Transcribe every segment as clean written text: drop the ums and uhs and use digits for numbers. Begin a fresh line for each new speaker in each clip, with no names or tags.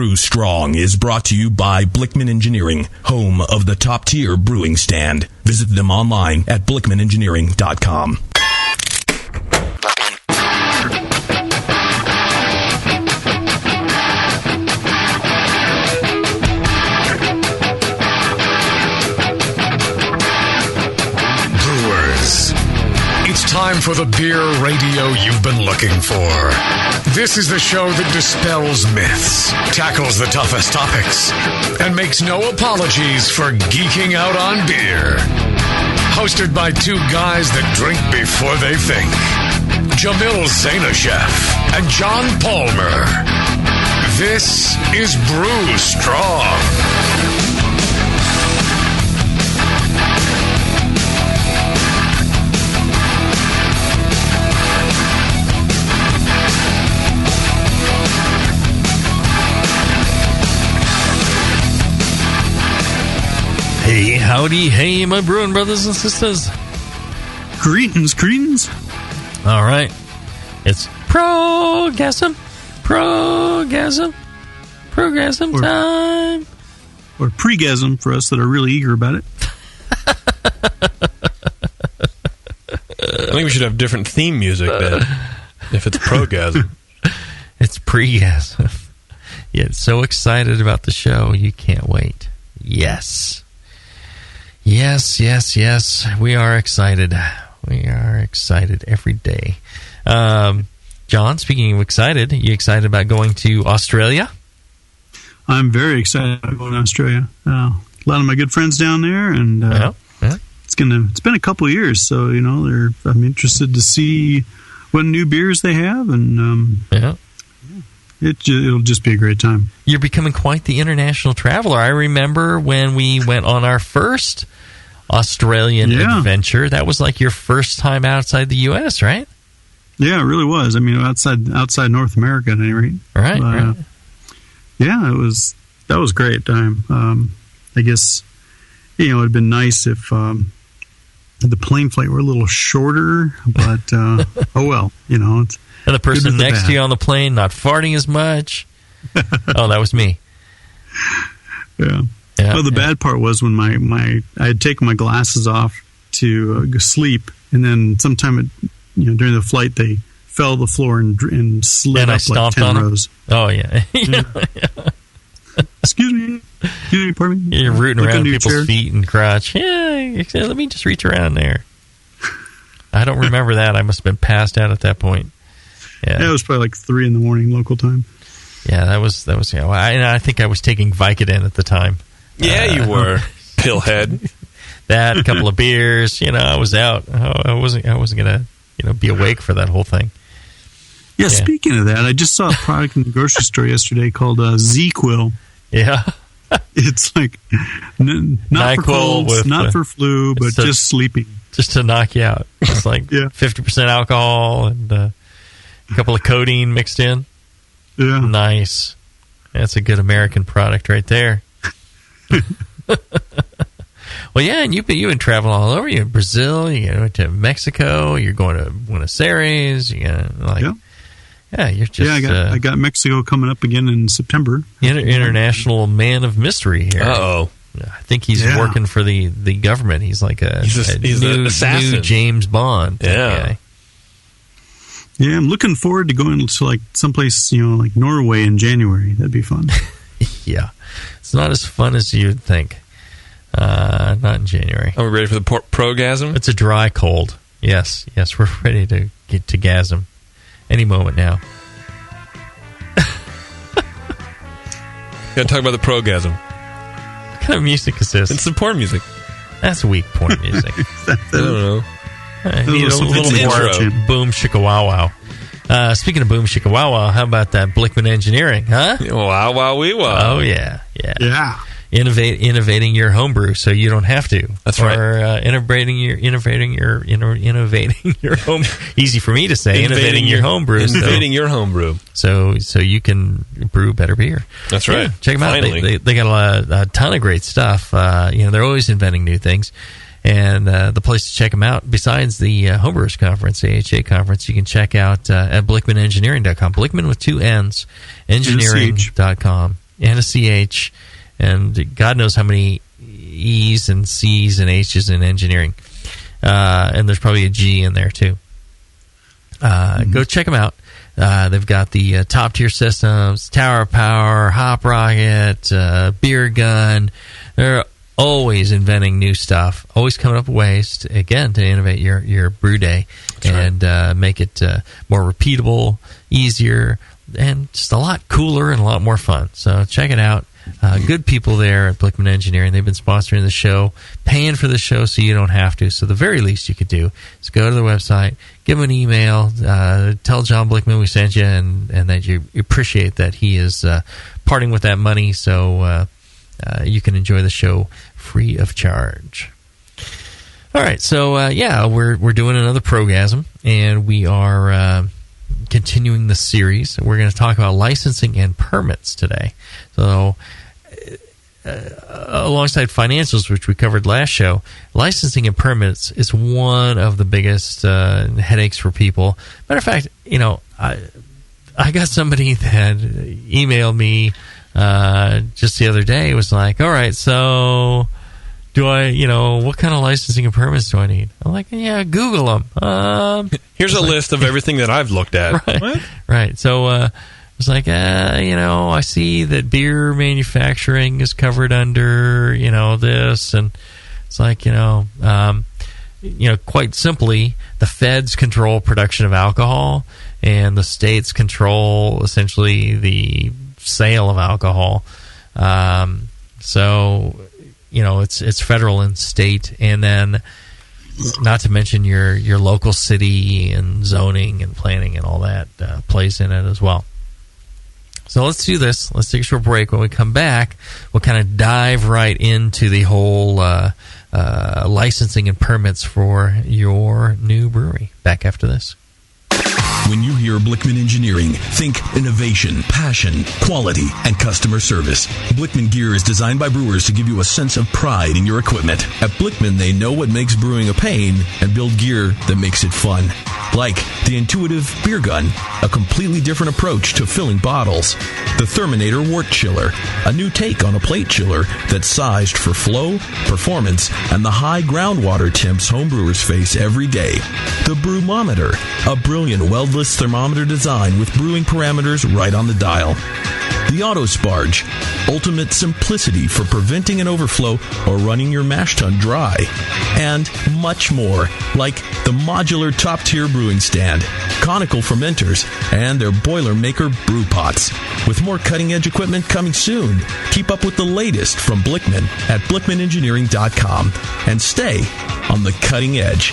Brew Strong is brought to you by Blickman Engineering, home of the top-tier brewing stand. Visit them online at blickmanengineering.com.
It's time for the beer radio you've been looking for. This is the show that dispels myths, tackles the toughest topics, and makes no apologies for geeking out on beer. Hosted by two guys that drink before they think, Jamil Zainashev and John Palmer. This is Brew Strong.
Hey, howdy, hey, my brewing brothers and sisters.
Greetings.
All right. It's Progasm time.
Or pregasm for us that are really eager about it.
I think we should have different theme music then, if it's progasm.
It's pregasm. Yeah, so excited about the show, you can't wait. Yes. We are excited. We are excited every day. John, speaking of excited, you excited about going to Australia?
I'm very excited about going to Australia. A lot of my good friends down there, and it's been a couple of years, so I'm interested to see what new beers they have, and it'll just be a great time.
You're becoming quite the international traveler. I remember when we went on our first Australian adventure. That was like your first time outside the U.S., right?
Yeah, it really was. I mean, outside North America at any rate.
Right.
Yeah, that was a great time. I guess, it'd been nice if the plane flight were a little shorter, but oh well, it's...
And the person next to you on the plane not farting as much. Oh, that was me.
Yeah. Well, the bad part was when I had taken my glasses off to go sleep, and then sometime during the flight they fell to the floor and slid up like 10 rows.
Oh yeah.
Excuse me, pardon me.
You're rooting around people's feet and crotch. Yeah, let me just reach around there. I don't remember that. I must have been passed out at that point. Yeah,
it was probably like 3 a.m. local time.
Yeah, that was. I think I was taking Vicodin at the time.
Yeah, you were pillhead.
That, a couple of beers. I was out. I wasn't gonna be awake for that whole thing.
Yeah. Speaking of that, I just saw a product in the grocery store yesterday called Z-Quil.
Yeah.
It's like not for colds, not for flu, but just sleeping.
Just to knock you out. It's like 50% alcohol and a couple of codeine mixed in.
Yeah.
Nice. That's a good American product right there. Well, yeah, and you've been traveling all over. You're in Brazil, you went to Mexico, you're going to Buenos Aires, you're just...
Yeah, I got Mexico coming up again in September.
International man of mystery here.
Uh-oh.
I think he's working for the government. He's like he's an assassin. New James Bond guy.
Yeah, I'm looking forward to going to like someplace, like Norway in January. That'd be fun.
Yeah. It's not as fun as you'd think. Not in January.
Are we ready for the progasm?
It's a dry cold. Yes, we're ready to get to gasm any moment now.
Gotta talk about the progasm.
What kind of music is this?
It's the porn music.
That's weak porn music.
I don't know.
I need a little more boom shika wow wow. Speaking of boom shika wow wow, how about that Blickman Engineering, huh?
Wow wow wee wow.
Oh yeah. Innovating your homebrew so you don't have to.
That's right.
Or innovating your home. Easy for me to say. Innovating your homebrew.
Innovating your homebrew.
So you can brew better beer.
That's right.
Yeah, check them out. They got a ton of great stuff. They're always inventing new things. And the place to check them out, besides the Homebrewers Conference, AHA Conference, you can check out at BlickmanEngineering.com. Blickman with 2 N's, engineering.com. and a CH, and God knows how many E's and C's and H's in engineering. And there's probably a G in there, too. Go check them out. They've got the top-tier systems, Tower of Power, Hop Rocket, Beer Gun. They're always inventing new stuff, always coming up with ways, to innovate your brew day. That's and make it more repeatable, easier, and just a lot cooler and a lot more fun. So check it out. Good people there at Blickman Engineering. They've been sponsoring the show, paying for the show so you don't have to. So the very least you could do is go to the website, give him an email, tell John Blickman we sent you, and that you appreciate that he is parting with that money so you can enjoy the show free of charge. All right, so we're doing another Progasm, and we are continuing the series. We're going to talk about licensing and permits today. So, alongside financials, which we covered last show, licensing and permits is one of the biggest headaches for people. Matter of fact, I got somebody that emailed me just the other day. It was like, all right, so do I, what kind of licensing and permits do I need? I'm like, yeah, Google them.
Here's a list of everything that I've looked at.
Right.
What?
Right. So I was like, I see that beer manufacturing is covered under, this. And it's like, quite simply, the feds control production of alcohol, and the states control essentially the sale of alcohol. So it's federal and state, and then not to mention your local city and zoning and planning and all that plays in it as well. So let's do this. Let's take a short break. When we come back, we'll kind of dive right into the whole licensing and permits for your new brewery. Back after this.
When you hear Blickman Engineering, think innovation, passion, quality, and customer service. Blickman gear is designed by brewers to give you a sense of pride in your equipment. At Blickman, they know what makes brewing a pain and build gear that makes it fun. Like the intuitive beer gun, a completely different approach to filling bottles. The Therminator Wort Chiller, a new take on a plate chiller that's sized for flow, performance, and the high groundwater temps homebrewers face every day. The Brewmometer, a brilliant weldless thermometer design with brewing parameters right on the dial. The Autosparge, ultimate simplicity for preventing an overflow or running your mash tun dry. And much more, like the modular top-tier brewing stand, conical fermenters, and their Boilermaker brew pots. With more cutting-edge equipment coming soon, keep up with the latest from Blickman at blickmanengineering.com and stay on the cutting edge.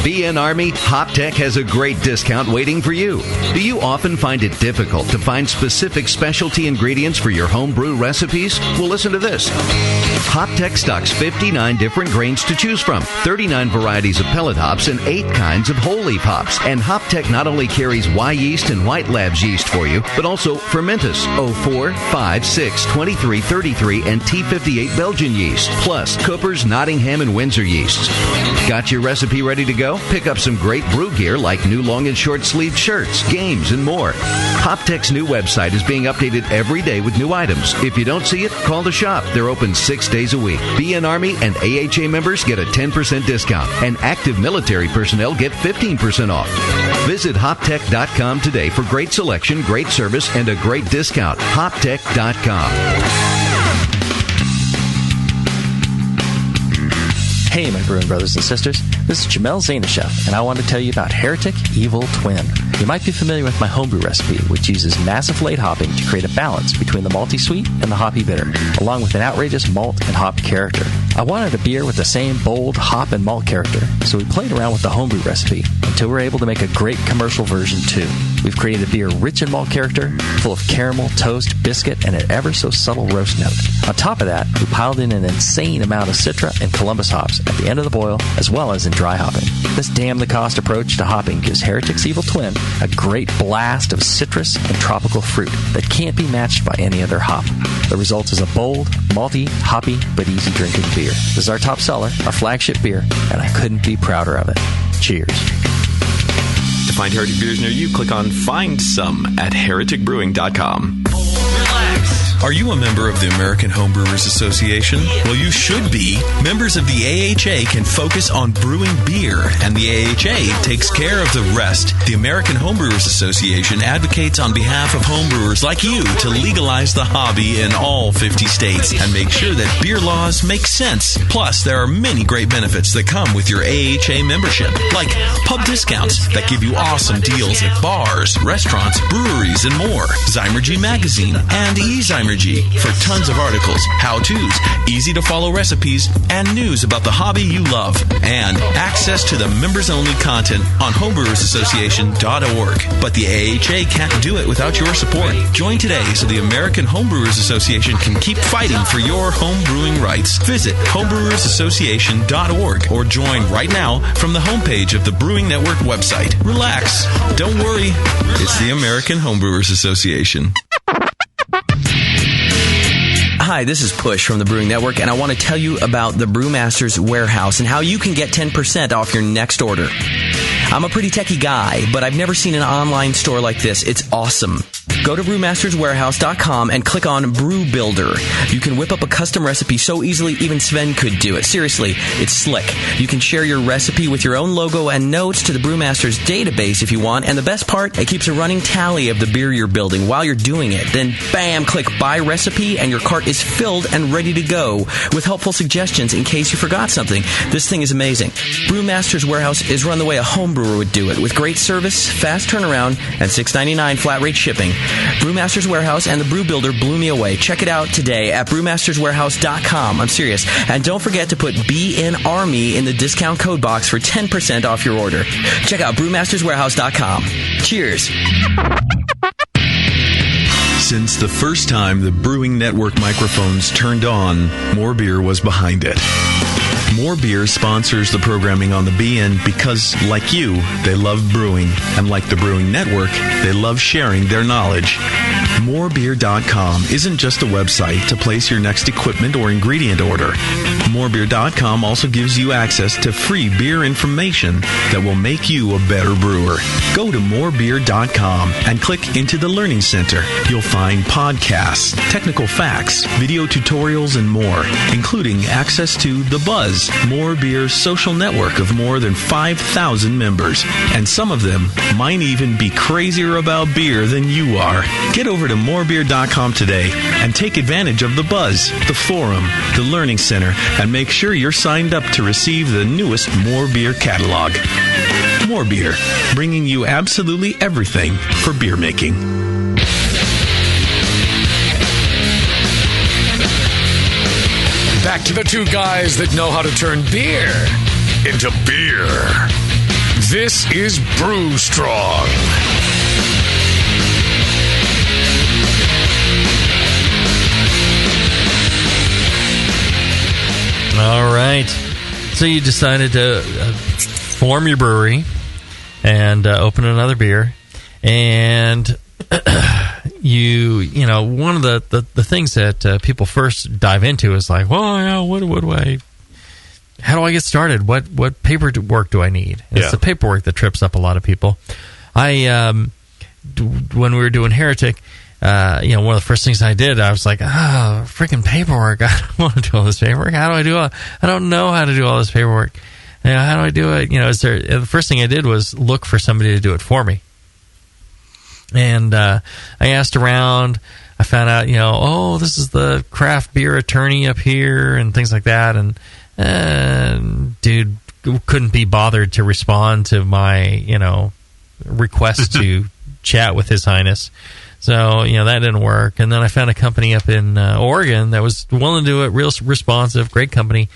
BN Army, HopTech has a great discount waiting for you. Do you often find it difficult to find specific specialty ingredients for your home brew recipes? Well, listen to this. HopTech stocks 59 different grains to choose from, 39 varieties of pellet hops, and 8 kinds of whole leaf hops. And HopTech not only carries Y yeast and White Labs yeast for you, but also Fermentus, 04, 5, 6, 23, 33, and T58 Belgian yeast, plus Cooper's, Nottingham, and Windsor yeasts. Got your recipe ready to go? Pick up some great brew gear like new long and short sleeve shirts, games, and more. HopTech's new website is being updated every day with new items. If you don't see it, call the shop. They're open 6 days a week. BN Army and AHA members get a 10% discount, and active military personnel get 15% off. Visit HopTech.com today for great selection, great service, and a great discount. HopTech.com.
Hey, my brewing brothers and sisters. This is Jamel Zainashev, and I want to tell you about Heretic Evil Twin. You might be familiar with my homebrew recipe, which uses massive late hopping to create a balance between the malty sweet and the hoppy bitter, along with an outrageous malt and hop character. I wanted a beer with the same bold hop and malt character, so we played around with the homebrew recipe until we were able to make a great commercial version too. We've created a beer rich in malt character, full of caramel, toast, biscuit, and an ever so subtle roast note. On top of that, we piled in an insane amount of Citra and Columbus hops at the end of the boil, as well as in dry hopping. This damn-the-cost approach to hopping gives Heretic's Evil Twin a great blast of citrus and tropical fruit that can't be matched by any other hop. The result is a bold, malty, hoppy, but easy-drinking beer. This is our top seller, our flagship beer, and I couldn't be prouder of it. Cheers.
To find Heretic beers near you, click on Find Some at hereticbrewing.com.
Are you a member of the American Homebrewers Association? Well, you should be. Members of the AHA can focus on brewing beer, and the AHA takes care of the rest. The American Homebrewers Association advocates on behalf of homebrewers like you to legalize the hobby in all 50 states and make sure that beer laws make sense. Plus, there are many great benefits that come with your AHA membership, like pub discounts that give you awesome deals at bars, restaurants, breweries, and more. Zymergy Magazine and eZymergy for tons of articles, how-tos, easy-to-follow recipes, and news about the hobby you love. And access to the members-only content on homebrewersassociation.org. But the AHA can't do it without your support. Join today so the American Homebrewers Association can keep fighting for your home brewing rights. Visit homebrewersassociation.org or join right now from the homepage of the Brewing Network website. Relax. Don't worry. It's the American Homebrewers Association.
Hi, this is Push from the Brewing Network, and I want to tell you about the Brewmaster's Warehouse and how you can get 10% off your next order. I'm a pretty techie guy, but I've never seen an online store like this. It's awesome. Go to brewmasterswarehouse.com and click on Brew Builder. You can whip up a custom recipe so easily even Sven could do it. Seriously, it's slick. You can share your recipe with your own logo and notes to the Brewmaster's database if you want, and the best part, it keeps a running tally of the beer you're building while you're doing it. Then, bam, click Buy Recipe, and your cart is filled and ready to go with helpful suggestions in case you forgot something. This thing is amazing. Brewmaster's Warehouse is run the way a home brewer would do it, with great service, fast turnaround, and $6.99 flat rate shipping. Brewmaster's Warehouse and the Brew Builder blew me away. Check it out today at brewmasterswarehouse.com. I'm serious. And don't forget to put BNARMY in the discount code box for 10% off your order. Check out brewmasterswarehouse.com. Cheers.
Since the first time the Brewing Network microphones turned on, More Beer was behind it. More Beer sponsors the programming on the BN because, like you, they love brewing. And like the Brewing Network, they love sharing their knowledge. Morebeer.com isn't just a website to place your next equipment or ingredient order. Morebeer.com also gives you access to free beer information that will make you a better brewer. Go to morebeer.com and click into the Learning Center. You'll find podcasts, technical facts, video tutorials, and more, including access to The Buzz, More Beer's social network of more than 5,000 members. And some of them might even be crazier about beer than you are. Get over to morebeer.com today and take advantage of The Buzz, the forum, the Learning Center, and make sure you're signed up to receive the newest More Beer catalog. More Beer, bringing you absolutely everything for beer making.
Back to the two guys that know how to turn beer into beer. This is Brew Strong.
All right. So you decided to form your brewery and open another beer. And you know, one of the things that people first dive into is like, well, yeah, what do I, how do I get started? What paperwork do I need? And it's the paperwork that trips up a lot of people. When we were doing Heretic, you know, one of the first things I did, I was like, freaking paperwork. I don't want to do all this paperwork. How do I do all, I don't know how to do all this paperwork. You know, how do I do it? You know, the first thing I did was look for somebody to do it for me. And I asked around. I found out, you know, this is the craft beer attorney up here and things like that. And dude couldn't be bothered to respond to my, you know, request to chat with His Highness. So, you know, that didn't work. And then I found a company up in Oregon that was willing to do it, real responsive, great company.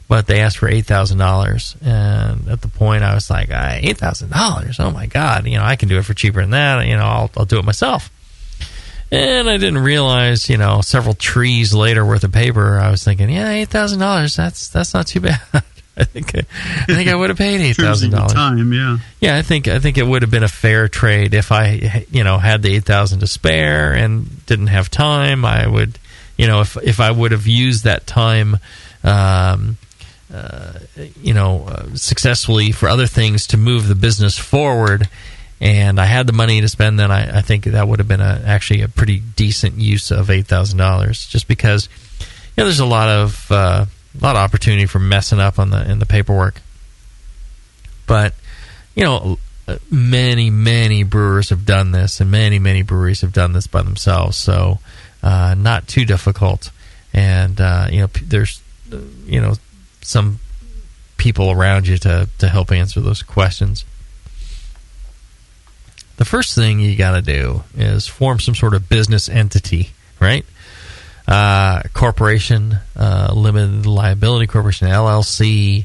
But they asked for $8,000, and at the point I was like, $8,000? Oh my God! You know, I can do it for cheaper than that. You know, I'll do it myself. And I didn't realize, you know, several trees later worth of paper, I was thinking, yeah, $8,000. That's not too bad. I think I would have paid $8,000.
Time, yeah.
Yeah, I think it would have been a fair trade if I, you know, had the $8,000 to spare and didn't have time. I would, you know, if I would have used that time. successfully for other things to move the business forward, and I had the money to spend, then I think that would have been actually a pretty decent use of $8,000, just because there's a lot of opportunity for messing up in the paperwork. But many brewers have done this, and many breweries have done this by themselves, so not too difficult. And there's some people around you to help answer those questions. The first thing you got to do is form some sort of business entity, right? Corporation, limited liability corporation, LLC,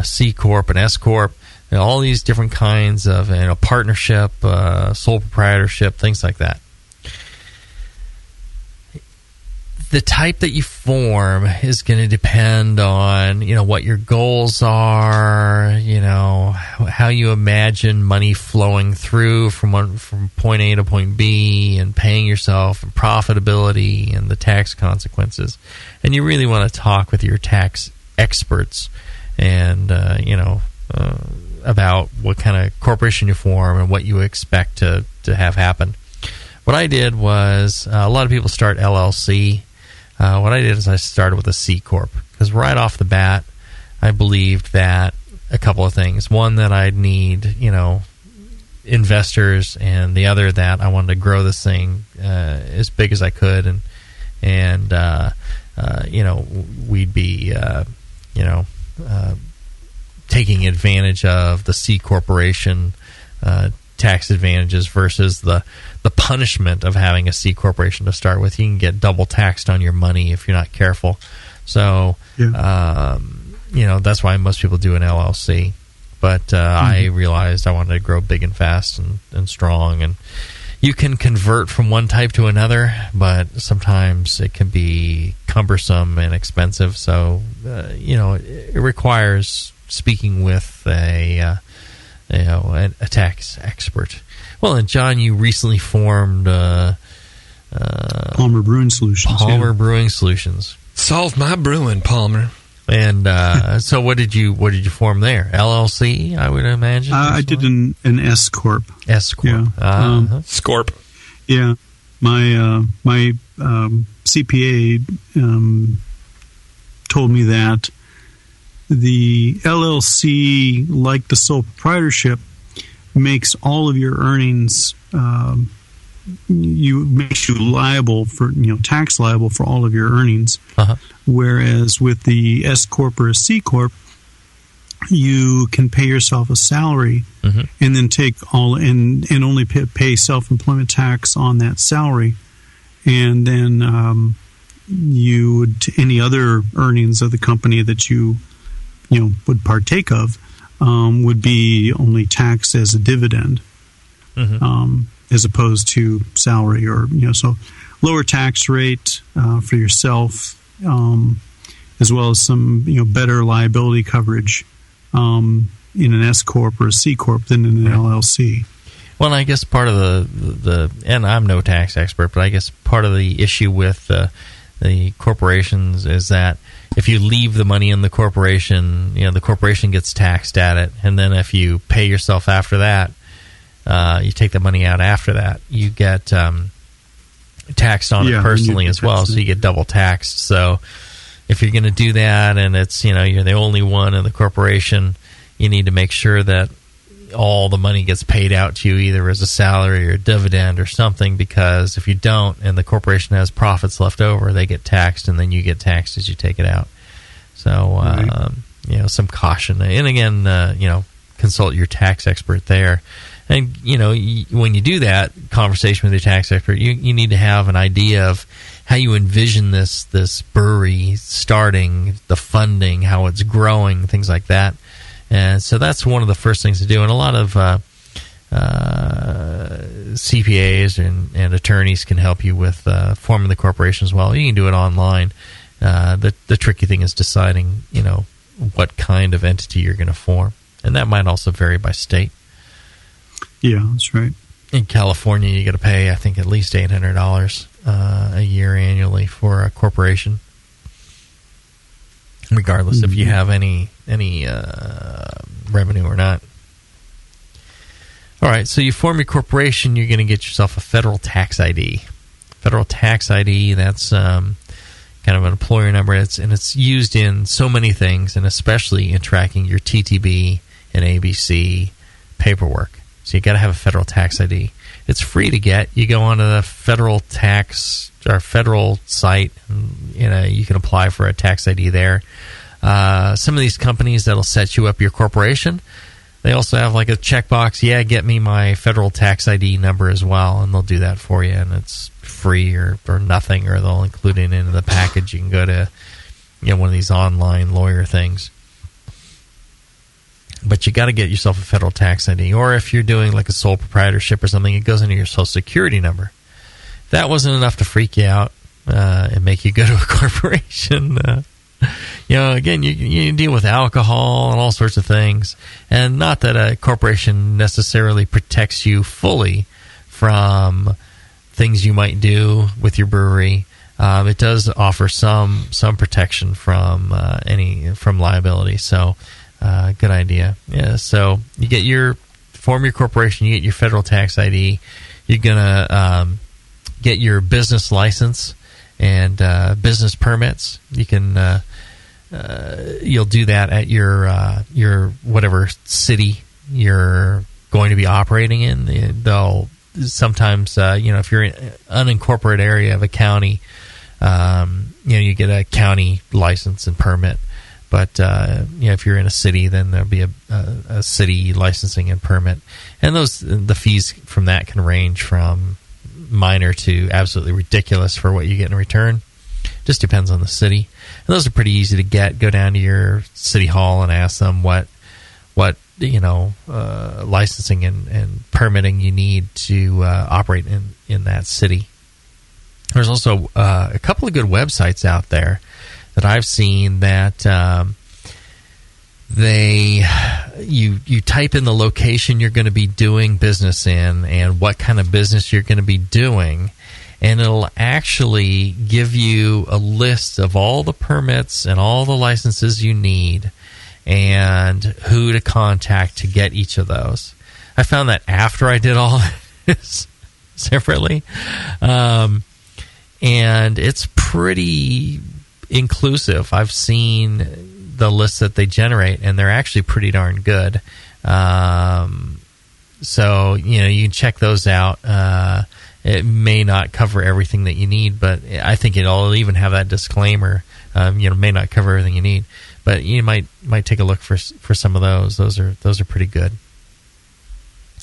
C Corp, and S Corp, all these different kinds of partnership, sole proprietorship, things like that. The type that you form is going to depend on, what your goals are, how you imagine money flowing through from point A to point B, and paying yourself, and profitability, and the tax consequences. And you really want to talk with your tax experts and, about what kind of corporation you form and what you expect to have happen. What I did was, a lot of people start LLC. What I did is I started with a C Corp, because right off the bat, I believed that a couple of things. One, that I'd need, investors, and the other, that I wanted to grow this thing as big as I could, and we'd be, taking advantage of the C Corporation tax advantages versus the punishment of having a C corporation to start with. You can get double taxed on your money if you're not careful. So, that's why most people do an LLC. But I realized I wanted to grow big and fast and strong. And you can convert from one type to another, but sometimes it can be cumbersome and expensive. So, it requires speaking with a tax expert. Well, and John, you recently formed
Palmer Brewing Solutions.
Brewing Solutions.
Solve my brewing, Palmer.
And so, what did you form there? LLC, I would imagine.
I did an S Corp.
S Corp.
Yeah.
Scorp.
Yeah. My CPA told me that the LLC, like the sole proprietorship, makes all of your earnings, makes you liable for, tax liable for all of your earnings. Whereas with the S Corp or a C Corp, you can pay yourself a salary and then take all and only pay self-employment tax on that salary, and then you would, any other earnings of the company that you would partake of, would be only taxed as a dividend, as opposed to salary, or so lower tax rate for yourself, as well as some better liability coverage in an S Corp or a C Corp than in an LLC.
Well, I guess part of the and I'm no tax expert, but I guess part of the issue with the corporations is that if you leave the money in the corporation, the corporation gets taxed at it, and then if you pay yourself after that, you take the money out after that, you get taxed on it personally as well, so you get double taxed. So if you're going to do that, and it's you're the only one in the corporation, you need to make sure that all the money gets paid out to you either as a salary or a dividend or something, because if you don't and the corporation has profits left over, they get taxed, and then you get taxed as you take it out. So some caution, and again, consult your tax expert there. And when you do that conversation with your tax expert, you need to have an idea of how you envision this brewery starting, the funding, how it's growing, things like that. And so that's one of the first things to do. And a lot of CPAs and attorneys can help you with forming the corporation as well. You can do it online. The tricky thing is deciding, what kind of entity you're going to form. And that might also vary by state.
Yeah, that's right.
In California, you got to pay, I think, at least $800 a year annually for a corporation. regardless if you have any revenue or not. All right, so you form your corporation, you're going to get yourself a federal tax ID. Federal tax ID, that's kind of an employer number, and it's used in so many things, and especially in tracking your TTB and ABC paperwork. So you got to have a federal tax ID. It's free to get. You go onto the federal tax or federal site, and you can apply for a tax ID there. Some of these companies that'll set you up your corporation, they also have like a checkbox. Yeah, get me my federal tax ID number as well, and they'll do that for you, and it's free or nothing, or they'll include it into the package. You can go to one of these online lawyer things. But you got to get yourself a federal tax ID. Or if you're doing like a sole proprietorship or something, it goes into your Social Security number. If that wasn't enough to freak you out and make you go to a corporation, again, you deal with alcohol and all sorts of things. And not that a corporation necessarily protects you fully from things you might do with your brewery. It does offer some protection from liability. So good idea. Yeah. So you form your corporation, you get your federal tax ID. You're gonna get your business license and business permits. You can you'll do that at your whatever city you're going to be operating in. They'll sometimes if you're in an unincorporated area of a county, you get a county license and permit. But if you're in a city, then there'll be a city licensing and permit, and the fees from that can range from minor to absolutely ridiculous for what you get in return. Just depends on the city. And those are pretty easy to get. Go down to your city hall and ask them what licensing and permitting you need to operate in that city. There's also a couple of good websites out there that I've seen that you type in the location you're going to be doing business in and what kind of business you're going to be doing, and it'll actually give you a list of all the permits and all the licenses you need and who to contact to get each of those. I found that after I did all this separately, and it's pretty inclusive. I've seen the lists that they generate, and they're actually pretty darn good. So you can check those out. It may not cover everything that you need, but I think it'll even have that disclaimer. May not cover everything you need, but you might take a look for some of those. Those are pretty good.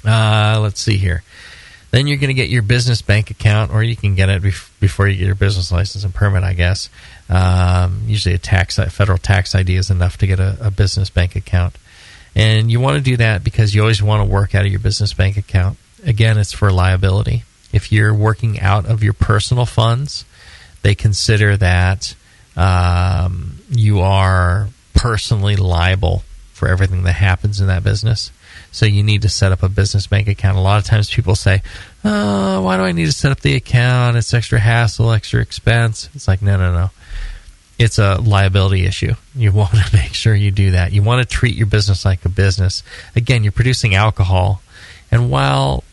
Let's see here. Then you're going to get your business bank account, or you can get it before you get your business license and permit, I guess. Usually a federal tax ID is enough to get a business bank account. And you want to do that because you always want to work out of your business bank account. Again, it's for liability. If you're working out of your personal funds, they consider that you are personally liable for everything that happens in that business. So you need to set up a business bank account. A lot of times people say, "Oh, why do I need to set up the account? It's extra hassle, extra expense." It's like, no. It's a liability issue. You want to make sure you do that. You want to treat your business like a business. Again, you're producing alcohol. And while,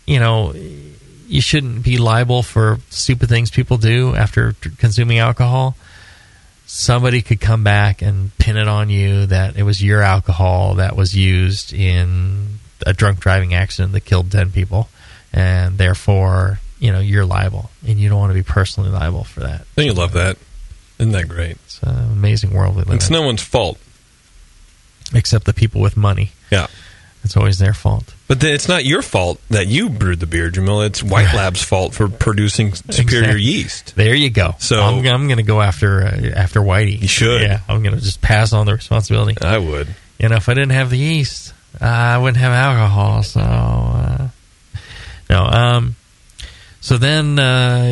you shouldn't be liable for stupid things people do after consuming alcohol, somebody could come back and pin it on you that it was your alcohol that was used in a drunk driving accident that killed 10 people, and therefore, you're liable, and you don't want to be personally liable for that.
Don't you love that? Isn't that great?
It's an amazing world we live in.
It's no one's fault.
Except the people with money.
Yeah.
It's always their fault.
But it's not your fault that you brewed the beer, Jamil. It's White Lab's fault for producing superior yeast.
There you go. So I'm going to go after Whitey.
You should.
Yeah, I'm going to just pass on the responsibility.
I would.
If I didn't have the yeast, I wouldn't have alcohol. So, no. So then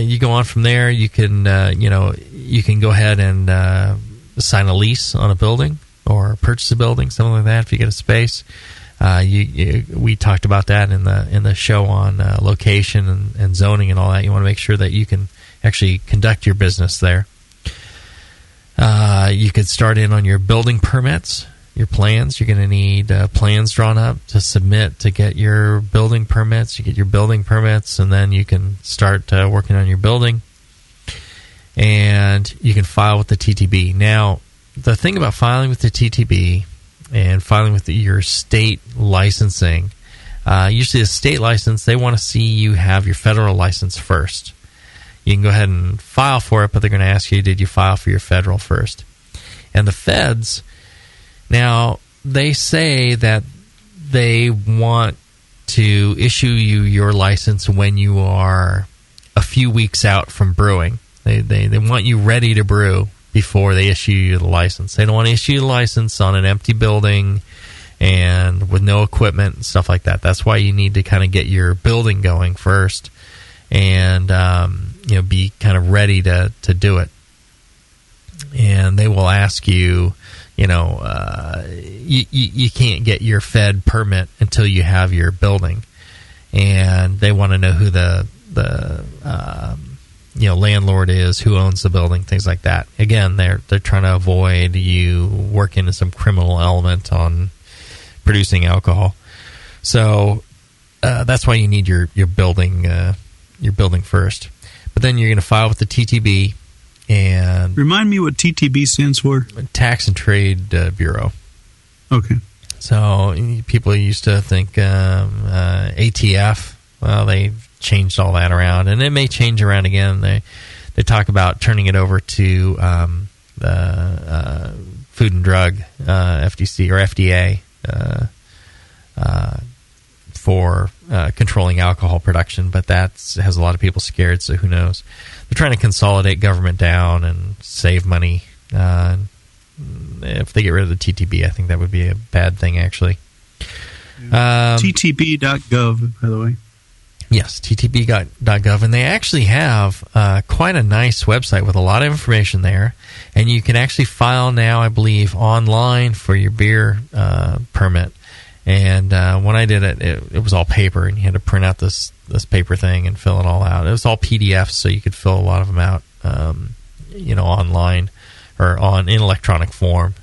you go on from there. You can, you can go ahead and sign a lease on a building or purchase a building, something like that. If you get a space, we talked about that in the show on location and zoning and all that. You want to make sure that you can actually conduct your business there. You could start in on your building permits, your plans. You're going to need plans drawn up to submit to get your building permits. You get your building permits, and then you can start working on your building. And you can file with the TTB. Now, the thing about filing with the TTB and filing with your state licensing, usually a state license, they want to see you have your federal license first. You can go ahead and file for it, but they're going to ask you, did you file for your federal first? And the feds, now, they say that they want to issue you your license when you are a few weeks out from brewing. They want you ready to brew before they issue you the license. They don't want to issue you the license on an empty building and with no equipment and stuff like that. That's why you need to kind of get your building going first and be kind of ready to do it. And they will ask you, you can't get your Fed permit until you have your building, and they want to know who the landlord is, who owns the building, things like that. Again, they're trying to avoid you working in some criminal element on producing alcohol. So that's why you need your building first. But then you're going to file with the TTB. And
remind me what TTB stands for.
Tax and Trade Bureau.
Okay.
So people used to think ATF. Well, they changed all that around, and it may change around again. They talk about turning it over to the Food and Drug FTC or FDA for controlling alcohol production, but that has a lot of people scared, so who knows. They're trying to consolidate government down and save money. If they get rid of the TTB, I think that would be a bad thing, actually.
TTB.gov, by the way.
Yes, ttb.gov, and they actually have quite a nice website with a lot of information there, and you can actually file now, I believe, online for your beer permit. And when I did it, it was all paper, and you had to print out this paper thing and fill it all out. It was all PDFs, so you could fill a lot of them out, online or in electronic form.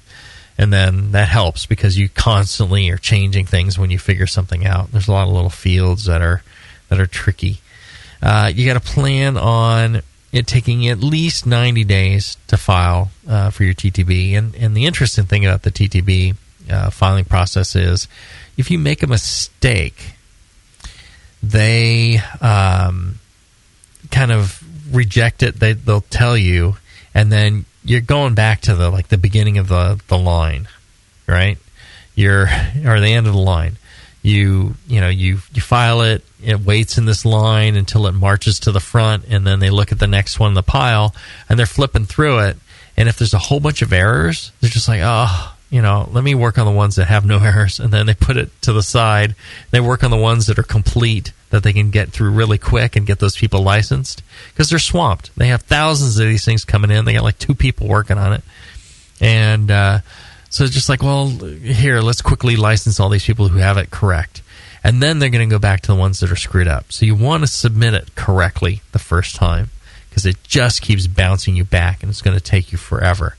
And then that helps because you constantly are changing things when you figure something out. There's a lot of little fields that are tricky. You got to plan on it taking at least 90 days to file for your TTB. And the interesting thing about the TTB filing process is if you make a mistake, they kind of reject it. They'll tell you, and then you're going back to the beginning of the line, right? Or the end of the line. You file it. It waits in this line until it marches to the front, and then they look at the next one in the pile, and they're flipping through it. And if there's a whole bunch of errors, they're just like, let me work on the ones that have no errors, and then they put it to the side. They work on the ones that are complete, that they can get through really quick and get those people licensed, because they're swamped. They have thousands of these things coming in. They got like 2 people working on it. And so it's just like, well, here, let's quickly license all these people who have it correct. And then they're going to go back to the ones that are screwed up. So you want to submit it correctly the first time, because it just keeps bouncing you back, and it's going to take you forever.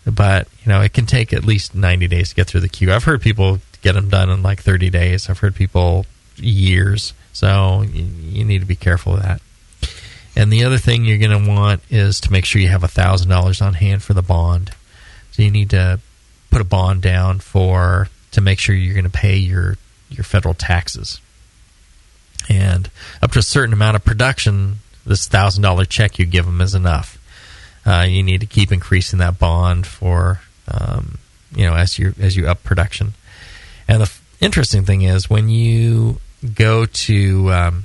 But, it can take at least 90 days to get through the queue. I've heard people get them done in like 30 days. I've heard people years. So you need to be careful of that. And the other thing you're going to want is to make sure you have $1,000 on hand for the bond. So you need to put a bond down to make sure you're going to pay your federal taxes. And up to a certain amount of production, this $1,000 check you give them is enough. You need to keep increasing that bond for, as you up production. And the interesting thing is when you go to,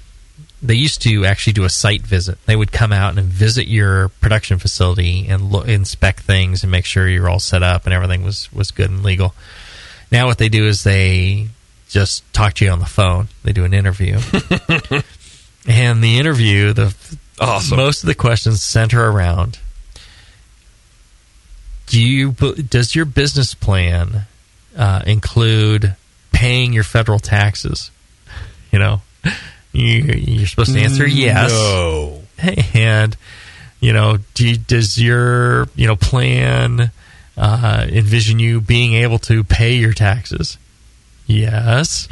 they used to actually do a site visit. They would come out and visit your production facility and inspect things and make sure you're all set up and everything was good and legal. Now what they do is they just talk to you on the phone. They do an interview. And the interview, most of the questions center around, does your business plan include paying your federal taxes? You're supposed to answer yes.
No.
And Does your plan envision you being able to pay your taxes? Yes.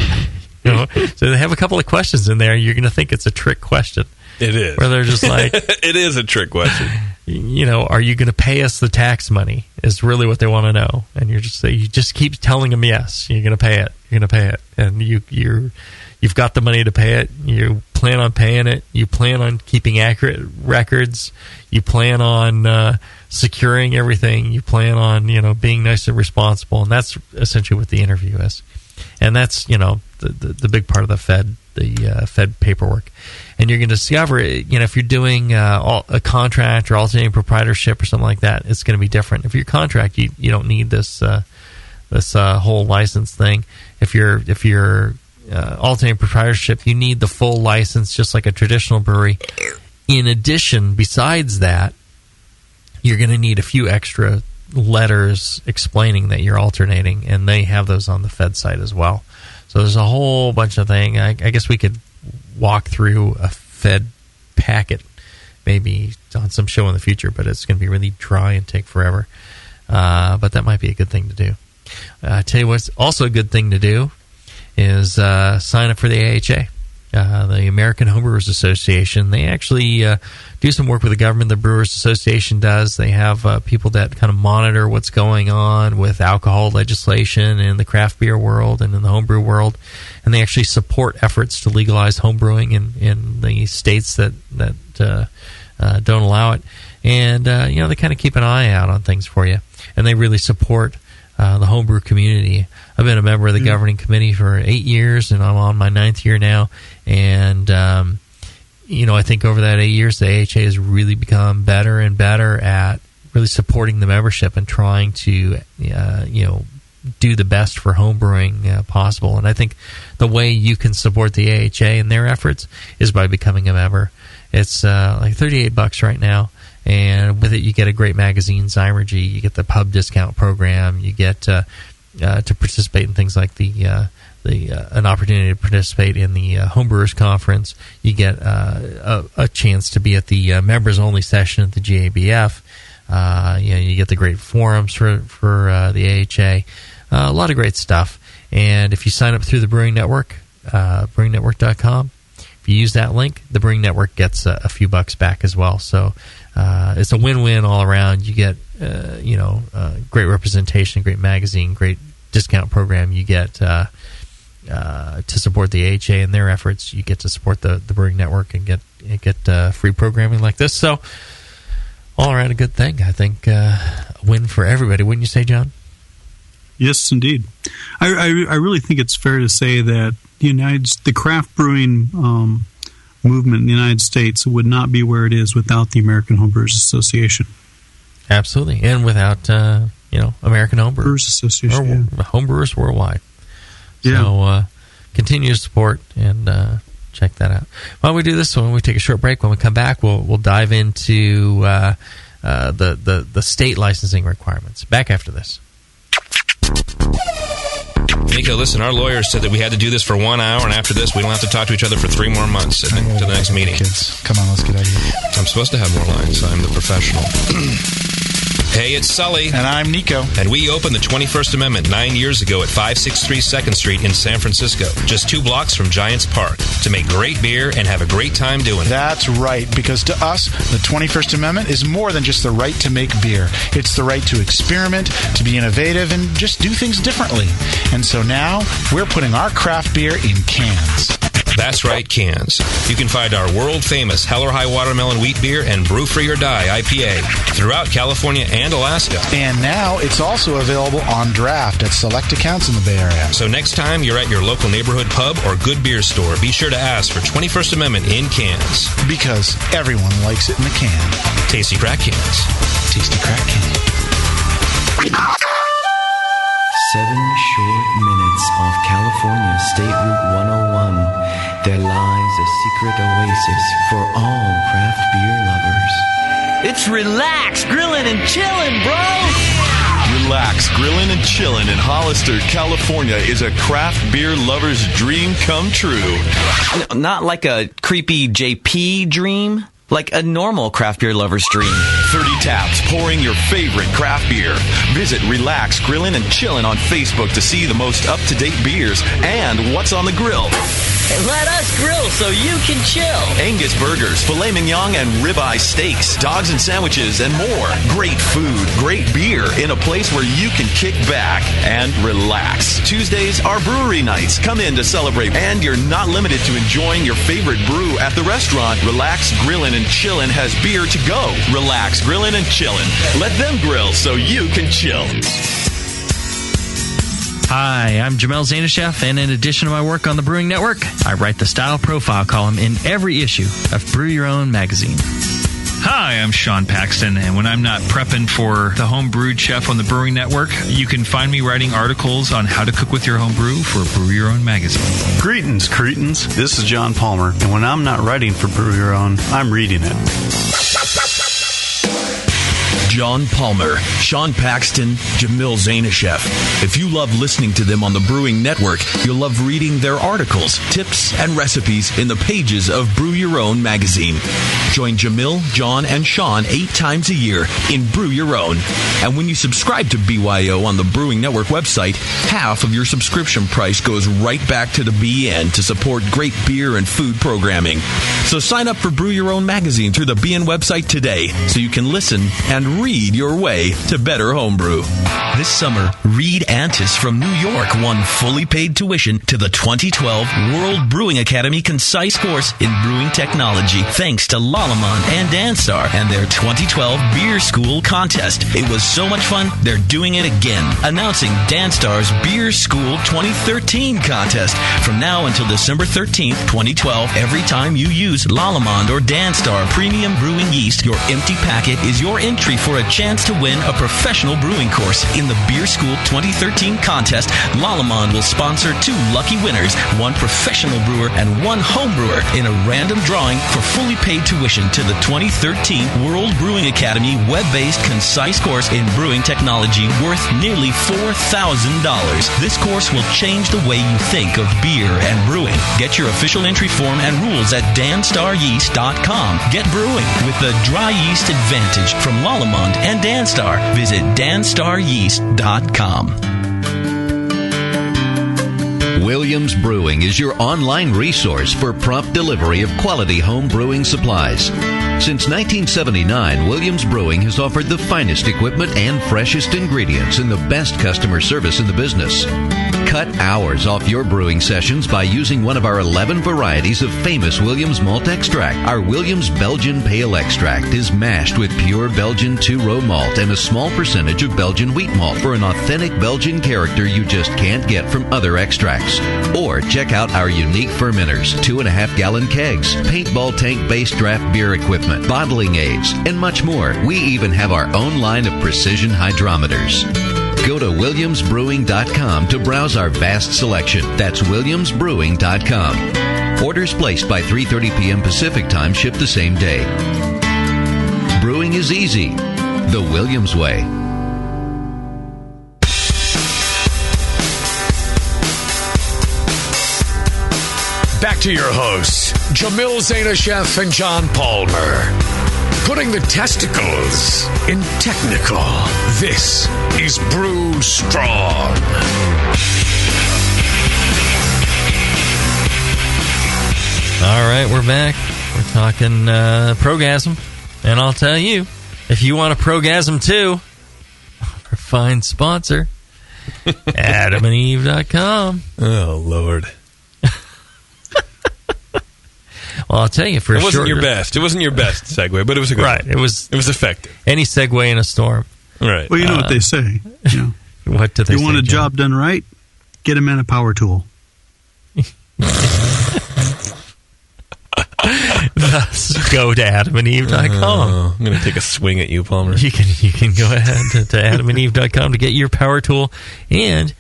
So they have a couple of questions in there. You're going to think it's a trick question.
It is.
Where they're just like,
it is a trick question.
Are you going to pay us the tax money? Is really what they want to know. And you just keep telling them yes. You're going to pay it. You're going to pay it, and you've got the money to pay it. You plan on paying it. You plan on keeping accurate records. You plan on securing everything. You plan on being nice and responsible. And that's essentially what the interview is. And that's the big part of the Fed paperwork. And you're going to discover, if you're doing a contract or alternating proprietorship or something like that, it's going to be different. If you're contract, you don't need this whole license thing. If you're alternating proprietorship, you need the full license, just like a traditional brewery. In addition, besides that, you're going to need a few extra letters explaining that you're alternating, and they have those on the Fed site as well. So there's a whole bunch of things. I guess we could walk through a Fed packet maybe on some show in the future, but it's going to be really dry and take forever. But that might be a good thing to do. I tell you what's also a good thing to do is sign up for the AHA. The American Homebrewers Association. They actually do some work with the government. The Brewers Association does. They have people that kind of monitor what's going on with alcohol legislation in the craft beer world and in the homebrew world, and they actually support efforts to legalize homebrewing in the states that don't allow it. And they kind of keep an eye out on things for you, and they really support the homebrew community. I've been a member of the governing committee for 8 years, and I'm on my 9th year now. And, I think over that 8 years, the AHA has really become better and better at really supporting the membership and trying to, do the best for homebrewing possible. And I think the way you can support the AHA and their efforts is by becoming a member. It's like $38 right now. And with it, you get a great magazine, Zymergy. You get the pub discount program. You get to participate in things like an opportunity to participate in the Homebrewers Conference. You get a chance to be at the members-only session at the GABF. You get the great forums for the AHA. A lot of great stuff. And if you sign up through the Brewing Network, brewingnetwork.com, if you use that link, the Brewing Network gets a few bucks back as well. So it's a win-win all around. You get great representation, great magazine, great discount program. You get to support the AHA and their efforts. You get to support the Brewing Network and get free programming like this. So all around a good thing. I think a win for everybody. Wouldn't you say, John?
Yes, indeed. I really think it's fair to say that the craft brewing movement in the United States would not be where it is without the American Homebrewers Association.
Absolutely, and without American Homebrewers
Association,
or Homebrewers Worldwide. So continue to support and check that out. While we do this, when we take a short break, when we come back, we'll dive into the state licensing requirements. Back after this.
Nico, listen, our lawyers said that we had to do this for 1 hour, and after this, we don't have to talk to each other for 3 more months to the next meeting.
Kids, come on, let's get out of here.
I'm supposed to have more lines. I'm the professional. Hey, it's Sully.
And I'm Nico.
And we opened the 21st Amendment 9 years ago at 563 2nd Street in San Francisco, just 2 blocks from Giants Park, to make great beer and have a great time doing it.
That's right, because to us, the 21st Amendment is more than just the right to make beer. It's the right to experiment, to be innovative, and just do things differently. And so now, we're putting our craft beer in cans.
That's right, cans. You can find our world-famous Hell or High Watermelon Wheat Beer and Brew Free or Die IPA throughout California and Alaska.
And now it's also available on draft at select accounts in the Bay Area.
So next time you're at your local neighborhood pub or good beer store, be sure to ask for 21st Amendment in cans.
Because everyone likes it in the can.
Tasty crack cans.
Tasty crack can.
7 short minutes off California State Route 101. There lies a secret oasis for all craft beer lovers.
It's Relax, Grillin' and Chillin', bro!
Relax, Grillin' and Chillin' in Hollister, California is a craft beer lover's dream come true.
Not like a creepy JP dream. like a normal craft beer lover's dream.
30 taps pouring your favorite craft beer. Visit Relax Grillin' and Chillin' on Facebook to see the most up-to-date beers and what's on the grill.
Let us grill so you can chill.
Angus burgers, filet mignon, and ribeye steaks, dogs and sandwiches, and more. Great food, great beer in a place where you can kick back and relax. Tuesdays are brewery nights. Come in to celebrate, and you're not limited to enjoying your favorite brew at the restaurant. Relax Grillin' and Chillin' has beer to go. Relax Grillin' and Chillin'. Let them grill so you can chill.
Hi, I'm Jamel Zainasheff, and in addition to my work on the Brewing Network, I write the Style Profile column in every issue of Brew Your Own magazine.
Hi, I'm Sean Paxton, and when I'm not prepping for the Home Brewed Chef on the Brewing Network, you can find me writing articles on how to cook with your home brew for Brew Your Own magazine.
Greetings, cretins. This is John Palmer, and when I'm not writing for Brew Your Own, I'm reading it.
John Palmer, Sean Paxton, Jamil Zainasheff. If you love listening to them on the Brewing Network, you'll love reading their articles, tips, and recipes in the pages of Brew Your Own magazine. Join Jamil, John, and Sean 8 times a year in Brew Your Own. And when you subscribe to BYO on the Brewing Network website, half of your subscription price goes right back to the BN to support great beer and food programming. So sign up for Brew Your Own magazine through the BN website today so you can listen and read your way to better homebrew. This summer, Reed Antis from New York won fully paid tuition to the 2012 World Brewing Academy Concise Course in Brewing Technology, thanks to Lallemand and Danstar and their 2012 Beer School contest. It was so much fun, they're doing it again. Announcing Danstar's Beer School 2013 contest. From now until December 13th, 2012, every time you use Lallemand or Danstar Premium Brewing Yeast, your empty packet is your entry for a chance to win a professional brewing course. In the Beer School 2013 contest, Lallemand will sponsor 2 lucky winners, 1 professional brewer and 1 home brewer, in a random drawing for fully paid tuition to the 2013 World Brewing Academy web-based concise course in brewing technology worth nearly $4,000. This course will change the way you think of beer and brewing. Get your official entry form and rules at danstaryeast.com. Get brewing with the dry yeast advantage from Lallemand and Danstar. Visit danstaryeast.com.
Williams Brewing is your online resource for prompt delivery of quality home brewing supplies. Since 1979, Williams Brewing has offered the finest equipment and freshest ingredients and the best customer service in the business. Cut hours off your brewing sessions by using one of our 11 varieties of famous Williams malt extract. Our Williams Belgian Pale Extract is mashed with pure Belgian 2-row malt and a small percentage of Belgian wheat malt for an authentic Belgian character you just can't get from other extracts. Or check out our unique fermenters, 2.5-gallon kegs, paintball tank-based draft beer equipment, bottling aids, and much more. We even have our own line of precision hydrometers. Go to WilliamsBrewing.com to browse our vast selection. That's WilliamsBrewing.com. Orders placed by 3:30 p.m. Pacific Time ship the same day. Brewing is easy. The Williams way.
Back to your hosts, Jamil Zainasheff and John Palmer. Putting the testicles in technical. This is Brew Strong.
All right, we're back. We're talking progasm. And I'll tell you, if you want a progasm too, our fine sponsor, AdamandEve.com.
Oh, Lord.
Well, I'll tell you, for
it wasn't your best. It wasn't your best segue, but it was a good
right.
one.
It was
effective.
Any segue in a storm.
Right.
Well, you know what they say. You know,
what do they say?
You want a job done right? Get a man a power tool.
Thus, go to AdamandEve.com.
I'm going to take a swing at you, Palmer.
You can go ahead to AdamandEve.com to get your power tool, and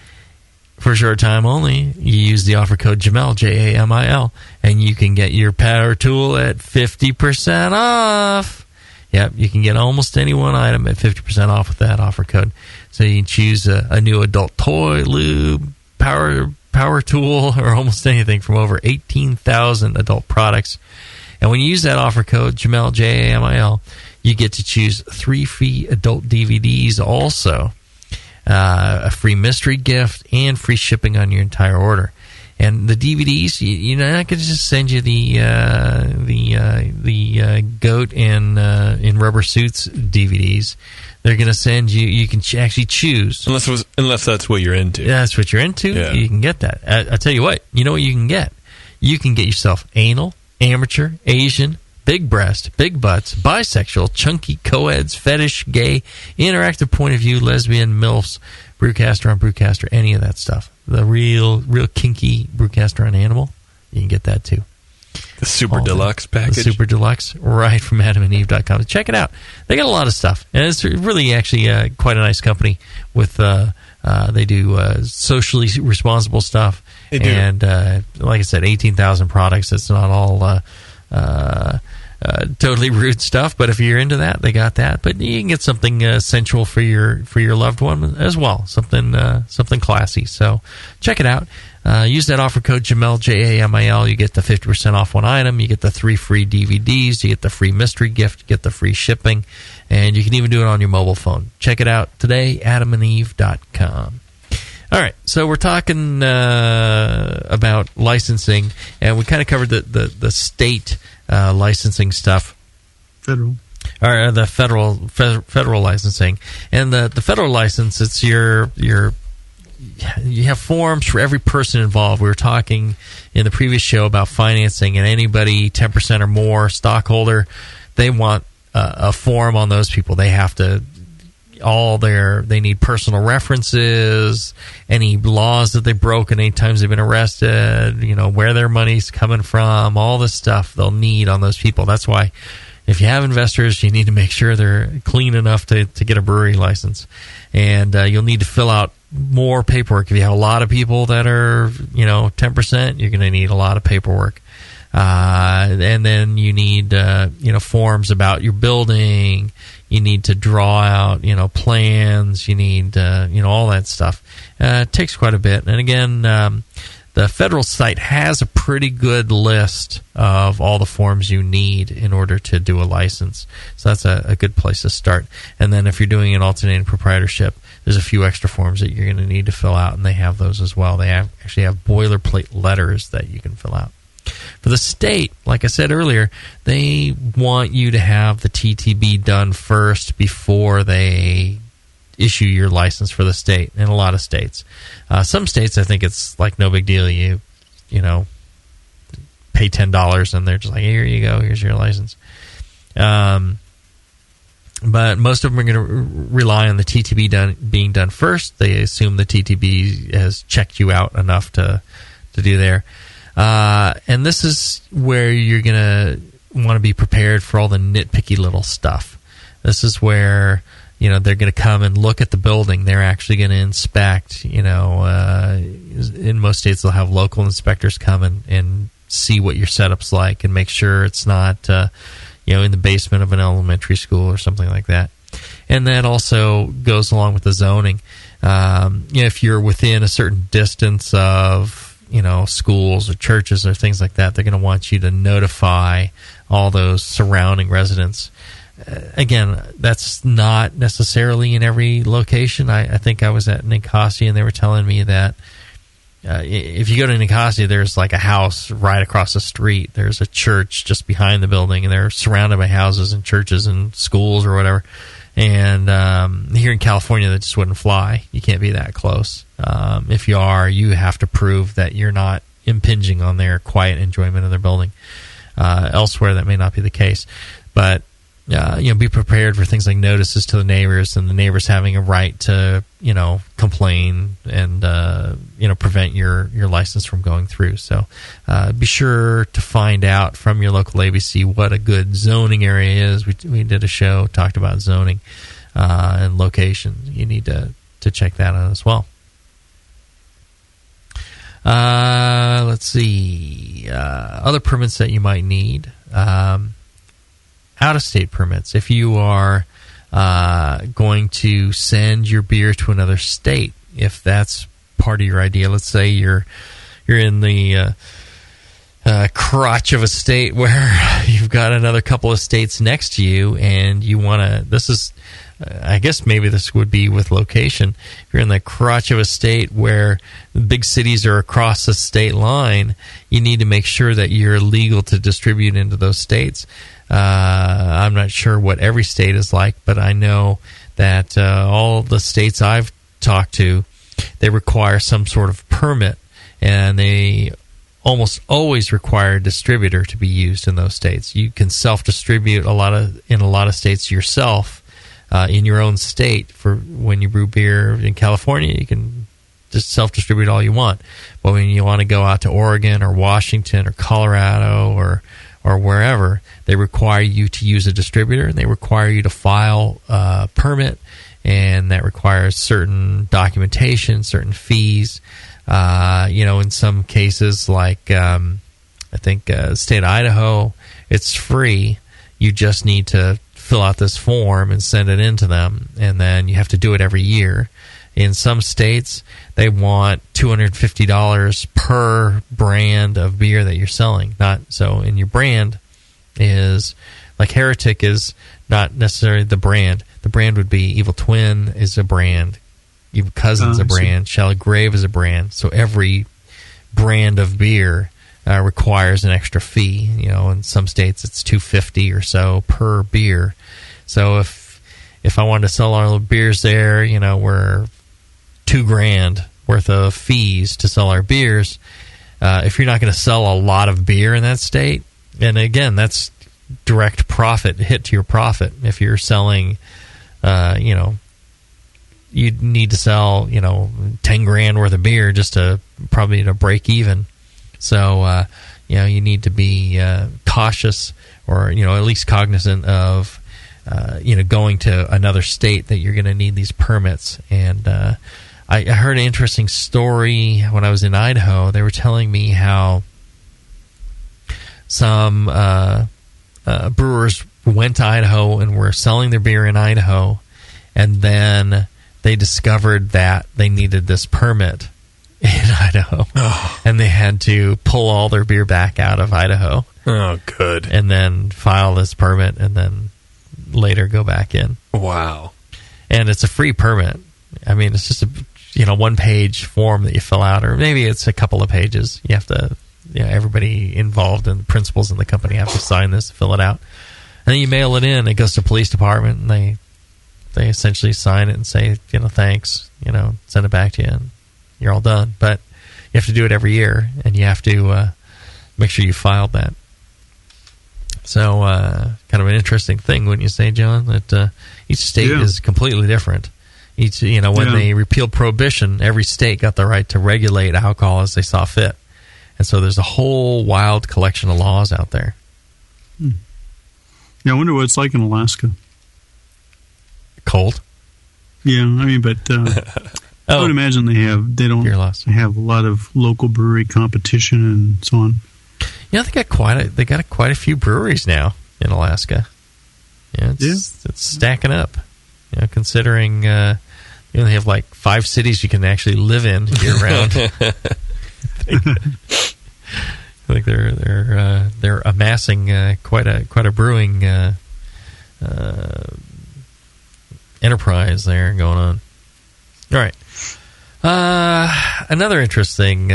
for a short time only, you use the offer code Jamil, Jamil, and you can get your power tool at 50% off. Yep, you can get almost any one item at 50% off with that offer code. So you can choose a new adult toy, lube, power tool, or almost anything from over 18,000 adult products. And when you use that offer code, Jamil, Jamil, you get to choose 3 free adult DVDs also, a free mystery gift, and free shipping on your entire order. And the DVDs, you're not going to just send you the goat in rubber suits DVDs. They're going to send you. You can actually choose,
unless that's what you're into.
That's what you're into. Yeah. You can get that. I tell you what. You know what you can get? You can get yourself anal, amateur, Asian, big breast, big butts, bisexual, chunky, co-eds, fetish, gay, interactive point of view, lesbian, MILFs, Brewcaster on Brewcaster, any of that stuff. The real kinky Brewcaster on Animal, you can get that too.
The Super Deluxe package.
The Super Deluxe, right from adamandeve.com. Check it out. They got a lot of stuff. And it's really actually quite a nice company. With they do socially responsible stuff.
They do.
And like I said, 18,000 products. It's not all totally rude stuff, but if you're into that, they got that. But you can get something sensual for your loved one as well, something classy. So check it out. Use that offer code Jamil, Jamil. You get the 50% off one item. You get the 3 free DVDs. You get the free mystery gift. You get the free shipping, and you can even do it on your mobile phone. Check it out today, adamandeve.com. All right, so we're talking about licensing, and we kind of covered the state licensing stuff.
Federal.
Or the federal licensing. And the federal license, it's you have forms for every person involved. We were talking in the previous show about financing, and anybody 10% or more stockholder, they want a form on those people. They have to they need personal references, any laws that they've broken, any times they've been arrested, where their money's coming from, all this stuff they'll need on those people. That's why if you have investors, you need to make sure they're clean enough to get a brewery license. And you'll need to fill out more paperwork. If you have a lot of people that are 10%, you're going to need a lot of paperwork. And then you need forms about your building. You need to draw out plans. You need all that stuff. It takes quite a bit. And again, the federal site has a pretty good list of all the forms you need in order to do a license. So that's a good place to start. And then if you're doing an alternating proprietorship, there's a few extra forms that you're going to need to fill out, and they have those as well. They actually have boilerplate letters that you can fill out. For the state, like I said earlier, they want you to have the TTB done first before they issue your license for the state, in a lot of states. Some states, I think it's like no big deal. You pay $10 and they're just like, here you go, here's your license. But most of them are going to rely on the TTB being done first. They assume the TTB has checked you out enough to do there. And this is where you're going to want to be prepared for all the nitpicky little stuff. This is where they're going to come and look at the building. They're actually going to inspect. In most states, they'll have local inspectors come and see what your setup's like and make sure it's not in the basement of an elementary school or something like that. And that also goes along with the zoning. If you're within a certain distance of schools or churches or things like that, they're going to want you to notify all those surrounding residents. Again, that's not necessarily in every location. I think I was at Nicosia, and they were telling me that if you go to Nicosia, there's like a house right across the street. There's a church just behind the building, and they're surrounded by houses and churches and schools or whatever. And here in California, that just wouldn't fly. You can't be that close. If you are, you have to prove that you're not impinging on their quiet enjoyment of their building. Elsewhere, that may not be the case. But be prepared for things like notices to the neighbors, and the neighbors having a right to complain and prevent your license from going through. So be sure to find out from your local ABC what a good zoning area is. We did a show, talked about zoning and location. You need to check that out as well. Let's see. Other permits that you might need. Out-of-state permits. If you are going to send your beer to another state, if that's part of your idea, let's say you're in the crotch of a state where you've got another couple of states next to you, and you want to. This is, I guess maybe this would be with location. If you're in the crotch of a state where the big cities are across the state line, you need to make sure that you're legal to distribute into those states. I'm not sure what every state is like, but I know that all the states I've talked to, they require some sort of permit, and they almost always require a distributor to be used in those states. You can self-distribute in a lot of states yourself in your own state. For when you brew beer in California, you can just self-distribute all you want. But when you want to go out to Oregon or Washington or Colorado or wherever, they require you to use a distributor, and they require you to file a permit, and that requires certain documentation, certain fees. In some cases, like I think state of Idaho, it's free. You just need to fill out this form and send it in to them, and then you have to do it every year. In some states, they want $250 per brand of beer that you're selling. And your brand is, like Heretic is not necessarily the brand. The brand would be Evil Twin is a brand. Evil Cousin's a brand. Shallow Grave is a brand. So every brand of beer requires an extra fee. In some states it's $250 or so per beer. So if I wanted to sell all the beers there, we're $2,000 worth of fees to sell our beers. If you're not going to sell a lot of beer in that state, and again, that's direct profit, hit to your profit. If you're selling, you'd need to sell, $10,000 worth of beer just to break even. So, you need to be cautious, or at least cognizant of, going to another state that you're going to need these permits. And I heard an interesting story when I was in Idaho. They were telling me how some brewers went to Idaho and were selling their beer in Idaho, and then they discovered that they needed this permit in Idaho, and they had to pull all their beer back out of Idaho.
Oh, good.
And then file this permit, and then later go back in.
Wow.
And it's a free permit. I mean, it's just a one-page form that you fill out, or maybe it's a couple of pages. You have to, everybody involved and the principals in the company have to sign this, fill it out, and then you mail it in. It goes to the police department, and they essentially sign it and say, thanks, send it back to you, and you're all done. But you have to do it every year, and you have to make sure you filed that. So, kind of an interesting thing, wouldn't you say, John? That each state is completely different. When they repealed Prohibition, every state got the right to regulate alcohol as they saw fit. And so there's a whole wild collection of laws out there.
Yeah, I wonder what it's like in Alaska.
Cold?
Yeah, but I would imagine they have a lot of local brewery competition and so on.
Yeah, they got quite a few breweries now in Alaska. It's stacking up. Considering they only have like 5 cities you can actually live in year round. I think they're amassing quite a brewing enterprise there going on. All right, another interesting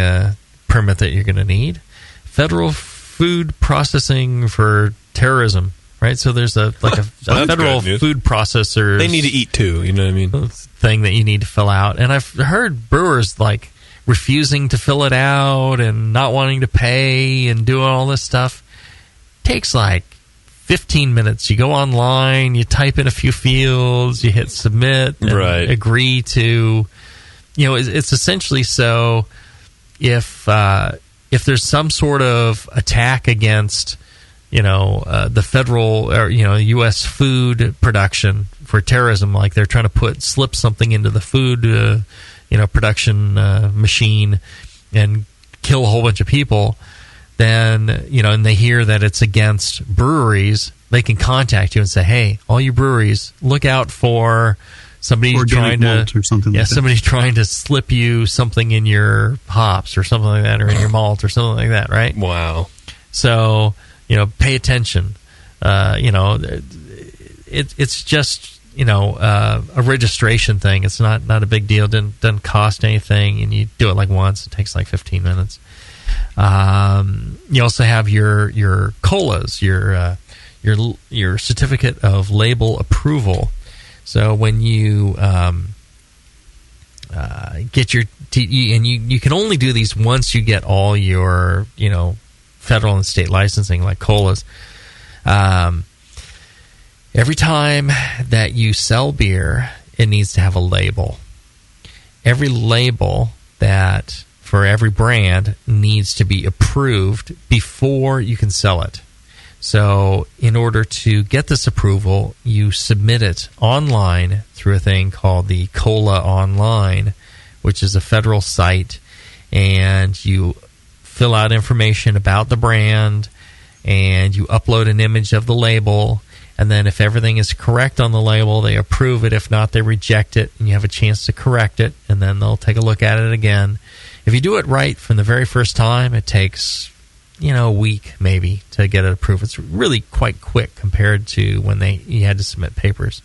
permit that you're going to need: federal food processing for terrorism. Right, so there's a federal food processor.
They need to eat too. You know what I mean?
Thing that you need to fill out, and I've heard brewers refusing to fill it out and not wanting to pay and doing all this stuff. It takes 15 minutes. You go online, you type in a few fields, you hit submit, and agree to. It's essentially so if there's some sort of attack against the federal or U.S. food production for terrorism, like they're trying to slip something into the food production machine and kill a whole bunch of people, then and they hear that it's against breweries, they can contact you and say, hey, all you breweries, look out for somebody trying to slip you something in your hops or something like that, or in your malt or something like that, right?
Wow.
So pay attention. It's just a registration thing. It's not a big deal. Doesn't cost anything, and you do it like once. It takes like 15 minutes. You also have your COLAs, your certificate of label approval. So when you get your and you can only do these once you get all your federal and state licensing, like COLAs. Every time that you sell beer, it needs to have a label. Every label that for every brand needs to be approved before you can sell it. So in order to get this approval, you submit it online through a thing called the COLA Online, which is a federal site, and you fill out information about the brand, and you upload an image of the label, and then if everything is correct on the label, they approve it. If not, they reject it, and you have a chance to correct it, and then they'll take a look at it again. If you do it right from the very first time, it takes a week maybe to get it approved. It's really quite quick compared to when you had to submit papers.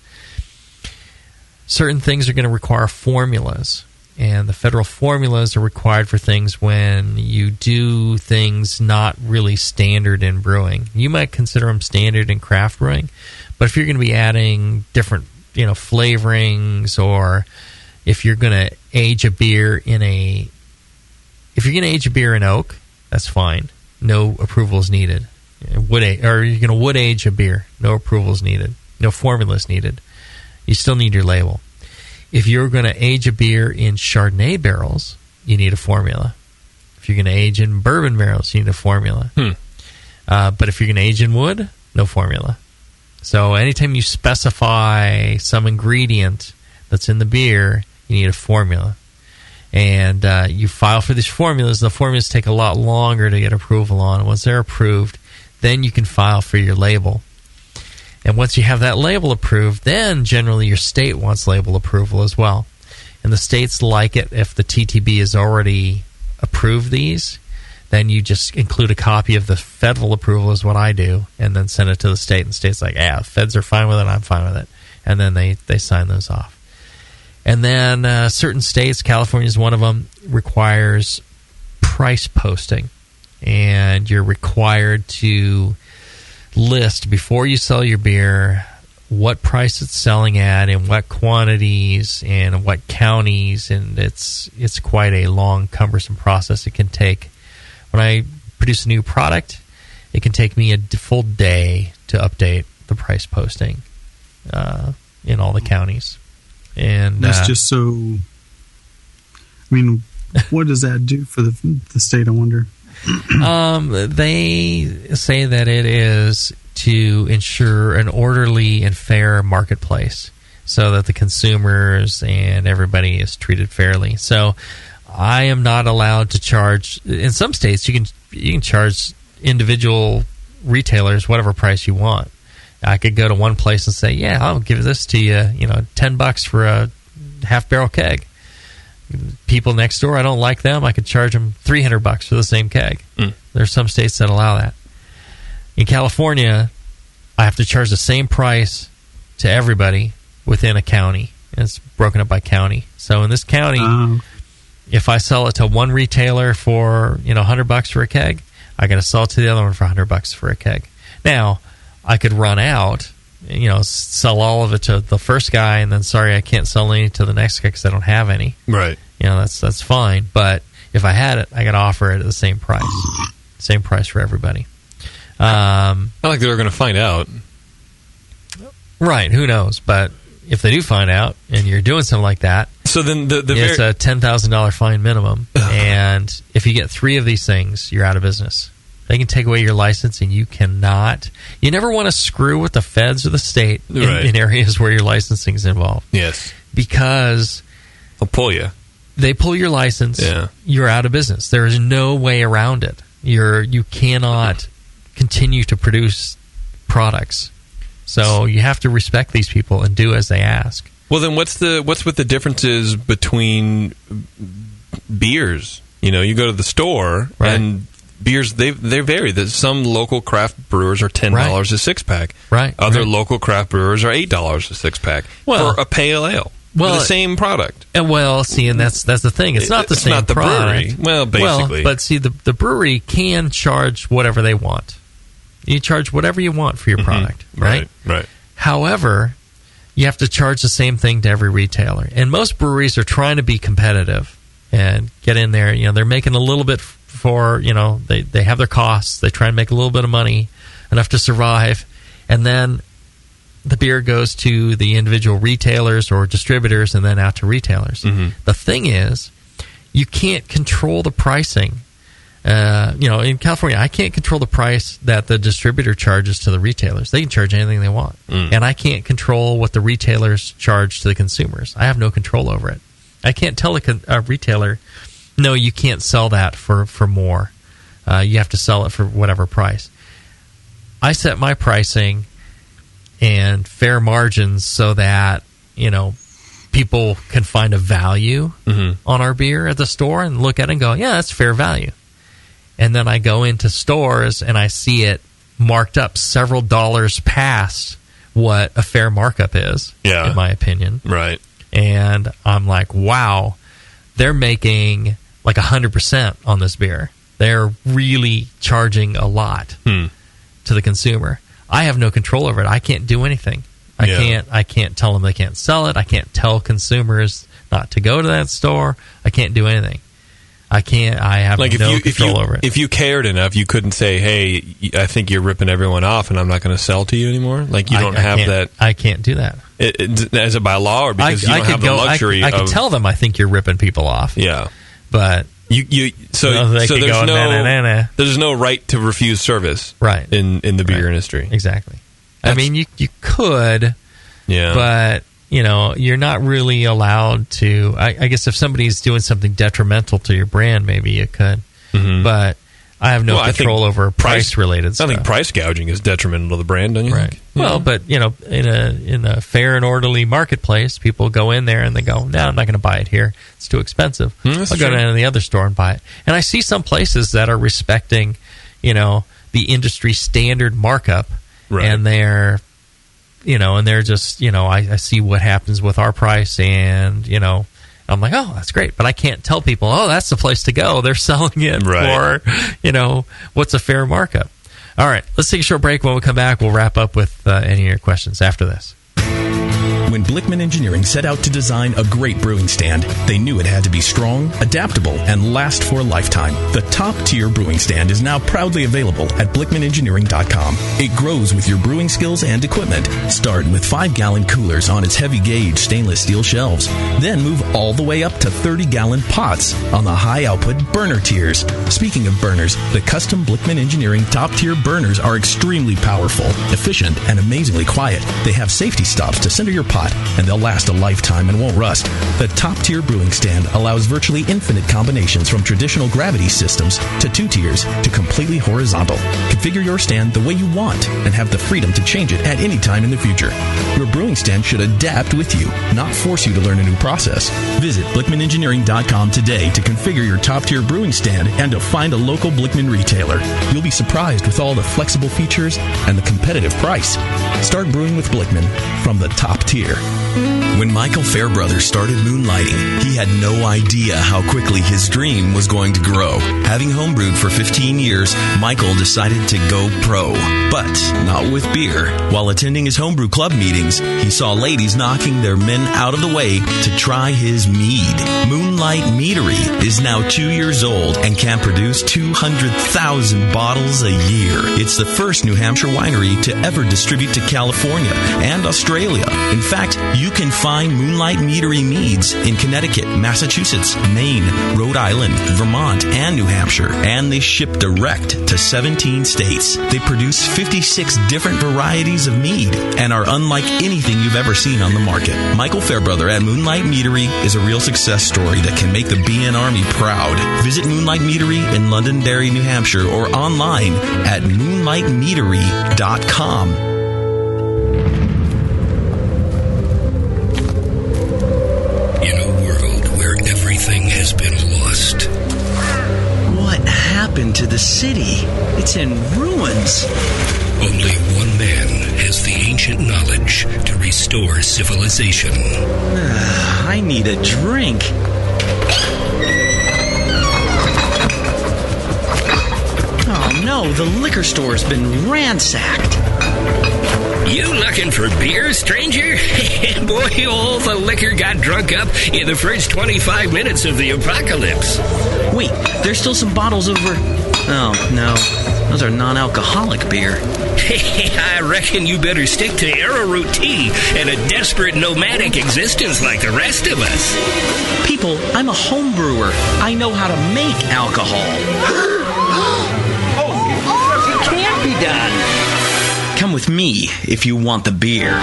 Certain things are going to require formulas, and the federal formulas are required for things when you do things not really standard in brewing. You might consider them standard in craft brewing, but if you're going to be adding different flavorings, or if you're going to age a beer in oak, that's fine. No approval is needed. Or you're going to wood age a beer. No approval is needed. No formula is needed. You still need your label. If you're going to age a beer in Chardonnay barrels, you need a formula. If you're going to age in bourbon barrels, you need a formula. But if you're going to age in wood, no formula. So anytime you specify some ingredient that's in the beer, you need a formula. And you file for these formulas. The formulas take a lot longer to get approval on. Once they're approved, then you can file for your label. And once you have that label approved, then generally your state wants label approval as well. And the states like it if the TTB has already approved these. Then you just include a copy of the federal approval is what I do, and then send it to the state. And the state's like, the feds are fine with it, I'm fine with it. And then they sign those off. And then certain states, California is one of them, requires price posting. And you're required to list, before you sell your beer, what price it's selling at, in what quantities, and what counties. And it's quite a long, cumbersome process. It can take, when I produce a new product, it can take me a full day to update the price posting in all the counties. And
that's just so. What does that do for the state? I wonder.
They say that it is to ensure an orderly and fair marketplace, so that the consumers and everybody is treated fairly. So, I am not allowed to charge. In some states, you can charge individual retailers whatever price you want. I could go to one place and say, I'll give this to you, $10 for a half-barrel keg. People next door, I don't like them, I could charge them $300 for the same keg. There's some states that allow that. In California, I have to charge the same price to everybody within a county. And it's broken up by county. So in this county, if I sell it to one retailer for $100 for a keg, I got to sell it to the other one for $100 for a keg. Now, I could run out, sell all of it to the first guy, and then I can't sell any to the next guy because I don't have any.
Right.
That's fine. But if I had it, I got to offer it at the same price. Same price for everybody.
Not like they're going to find out.
Right. Who knows? But if they do find out, and you're doing something like that,
so then
it's a $10,000 fine minimum. And if you get 3 of these things, you're out of business. They can take away your license, and you never want to screw with the feds or the state in areas where your licensing is involved.
Yes.
Because
they'll pull you.
They pull your license, you're out of business. There is no way around it. You cannot continue to produce products. So you have to respect these people and do as they ask.
Well, then what's with the differences between beers? You go to the store and beers, they vary. Some local craft brewers are $10 a 6-pack.
Right.
Other local craft brewers are $8 a 6-pack for a pale ale.
Well,
for the same product.
Well, see, and that's the thing. It's not the same
not the
product.
brewery. Well, basically.
But see, the brewery can charge whatever they want. You charge whatever you want for your product, right?
Right.
However, you have to charge the same thing to every retailer. And most breweries are trying to be competitive and get in there. You know, they're making a little bit for, you know, they have their costs. They try and make a little bit of money, enough to survive. And then the beer goes to the individual retailers or distributors and then out to retailers. The thing is, you can't control the pricing. You know, in California, I can't control the price that the distributor charges to the retailers. They can charge anything they want. And I can't control what the retailers charge to the consumers. I have no control over it. I can't tell a retailer, no, you can't sell that for more. You have to sell it for whatever price. I set my pricing and fair margins so that, you know, people can find a value on our beer at the store and look at it and go, yeah, that's fair value. And then I go into stores and I see it marked up several dollars past what a fair markup is, in my opinion.
Right.
And I'm like, wow, they're making like 100% on this beer. They're really charging a lot to the consumer. I have no control over it. I can't do anything. I can't tell them they can't sell it. I can't tell consumers not to go to that store. I can't do anything. I have no control over it.
If you cared enough, you couldn't say, hey, I think you're ripping everyone off and I'm not going to sell to you anymore? Like, you don't have that.
I can't do that.
Is it by law or because you don't have the luxury
I could tell them I think you're ripping people off.
Yeah.
But
so there's no right to refuse service in the beer industry.
Exactly. I mean, you could, but you know, you're not really allowed to. I guess if somebody's doing something detrimental to your brand, maybe you could. But I have no control over price-related stuff.
I think price gouging is detrimental to the brand, don't you think?
Well, but you know, in a fair and orderly marketplace, people go in there and they go, "No, I'm not going to buy it here. It's too expensive. I'll go down to the other store and buy it." And I see some places that are respecting, you know, the industry standard markup, and they're, you know, and they're just, you know, I see what happens with our price, and you know, I'm like, oh, that's great, but I can't tell people, oh, that's the place to go. They're selling it for, you know, what's a fair markup. All right, let's take a short break. When we come back, we'll wrap up with any of your questions after this.
When Blickman Engineering set out to design a great brewing stand, they knew it had to be strong, adaptable, and last for a lifetime. The top-tier brewing stand is now proudly available at BlickmanEngineering.com. It grows with your brewing skills and equipment. Start with 5-gallon coolers on its heavy-gauge stainless steel shelves. Then move all the way up to 30-gallon pots on the high-output burner tiers. Speaking of burners, the custom Blickman Engineering top-tier burners are extremely powerful, efficient, and amazingly quiet. They have safety stops to center your pot, and they'll last a lifetime and won't rust. The top-tier brewing stand allows virtually infinite combinations from traditional gravity systems to 2 tiers to completely horizontal. Configure your stand the way you want and have the freedom to change it at any time in the future. Your brewing stand should adapt with you, not force you to learn a new process. Visit BlickmanEngineering.com today to configure your top-tier brewing stand and to find a local Blickman retailer. You'll be surprised with all the flexible features and the competitive price. Start brewing with Blickman from the top tier. When Michael Fairbrother started moonlighting, he had no idea how quickly his dream was going to grow. Having homebrewed for 15 years, Michael decided to go pro, but not with beer. While attending his homebrew club meetings, he saw ladies knocking their men out of the way to try his mead. Moonlight Meadery is now 2 years old and can produce 200,000 bottles a year. It's the first New Hampshire winery to ever distribute to California and Australia. In fact, you can find Moonlight Meadery meads in Connecticut, Massachusetts, Maine, Rhode Island, Vermont, and New Hampshire, and they ship direct to 17 states. They produce 56 different varieties of mead and are unlike anything you've ever seen on the market. Michael Fairbrother at Moonlight Meadery is a real success story that can make the BN Army proud. Visit Moonlight Meadery in Londonderry, New Hampshire, or online at moonlightmeadery.com.
Everything has been lost.
What happened to the
city. It's in ruins.
Only one man has the ancient knowledge to restore civilization.
I need a drink. Oh no, the liquor store's been ransacked.
You looking for beer, stranger? Boy, all the liquor got drunk up in the first 25 minutes of the apocalypse.
Wait, there's still some bottles over... Oh, no. Those are non-alcoholic beer.
I reckon you better stick to arrowroot tea and a desperate nomadic existence like the rest of us.
People, I'm a home brewer. I know how to make alcohol. It can't be done. Come with me if you want the beer.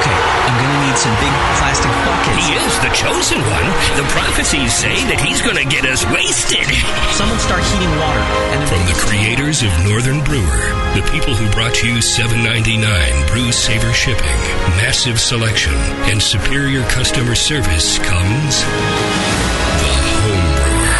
Okay, I'm gonna need some big plastic buckets.
He is the chosen one. The prophecies say that he's gonna get us wasted.
Someone start heating water. And
from the creators of Northern Brewer, the people who brought you $7.99 Brew Saver shipping, massive selection, and superior customer service comes the Home Brewer.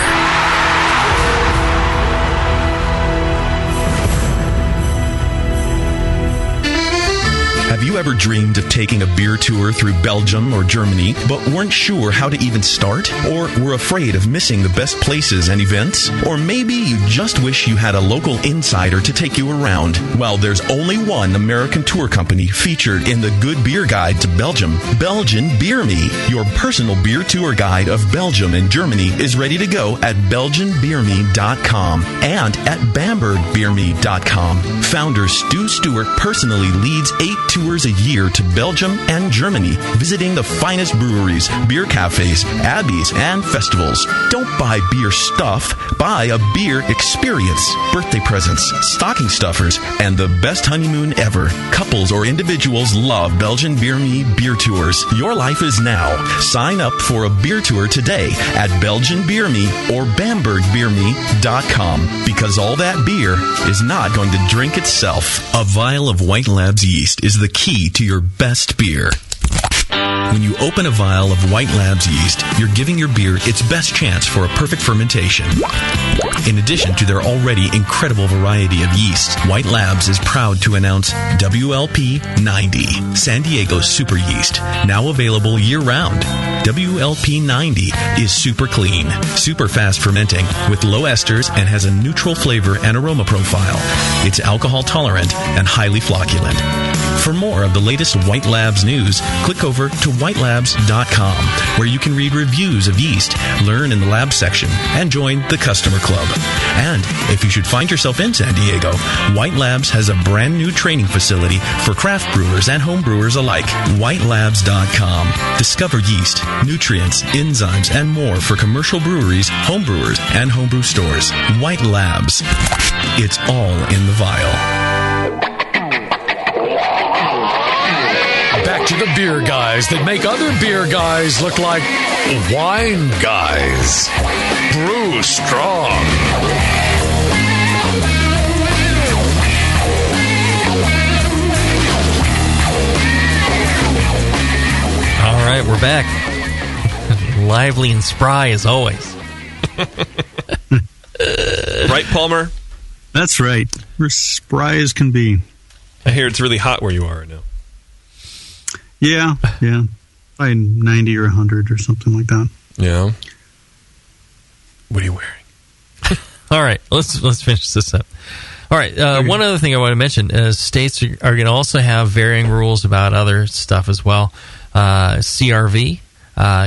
Have you ever dreamed of taking a beer tour through Belgium or Germany, but weren't sure how to even start? Or were afraid of missing the best places and events? Or maybe you just wish you had a local insider to take you around? Well, there's only one American tour company featured in the Good Beer Guide to Belgium, Belgian Beer Me. Your personal beer tour guide of Belgium and Germany is ready to go at BelgianBeerMe.com and at BambergBeerMe.com. Founder Stu Stewart personally leads 8 tours a year to Belgium and Germany, visiting the finest breweries, beer cafes, abbeys, and festivals. Don't buy beer stuff, buy a beer experience. Birthday presents, stocking stuffers, and the best honeymoon ever. Couples or individuals love Belgian Beer Me beer tours. Your life is now. Sign up for a beer tour today at Belgian Beer Me or BambergBeerMe.com, because all that beer is not going to drink itself. A vial of White Labs yeast is the key to your best beer. When you open a vial of White Labs yeast, you're giving your beer its best chance for a perfect fermentation. In addition to their already incredible variety of yeasts, White Labs is proud to announce WLP 90, San Diego's super yeast, now available year-round. WLP 90 is super clean, super fast fermenting, with low esters and has a neutral flavor and aroma profile. It's alcohol tolerant and highly flocculent. For more of the latest White Labs news, click over to whitelabs.com, where you can read reviews of yeast, learn in the lab section, and join the customer club. And if you should find yourself in San Diego, White Labs has a brand new training facility for craft brewers and home brewers alike. Whitelabs.com. Discover yeast, nutrients, enzymes, and more for commercial breweries, home brewers, and homebrew stores. White Labs. It's all in the vial.
Back to the beer guys that make other beer guys look like wine guys. Brew strong.
All right, we're back. Lively and spry as always.
Right, Palmer?
That's right. We're spry as can be.
I hear it's really hot where you are right now.
Yeah. By 90 or 100 or something like that.
Yeah. What are you wearing?
All right, let's finish this up. All right, one other thing I want to mention is states are going to also have varying rules about other stuff as well. CRV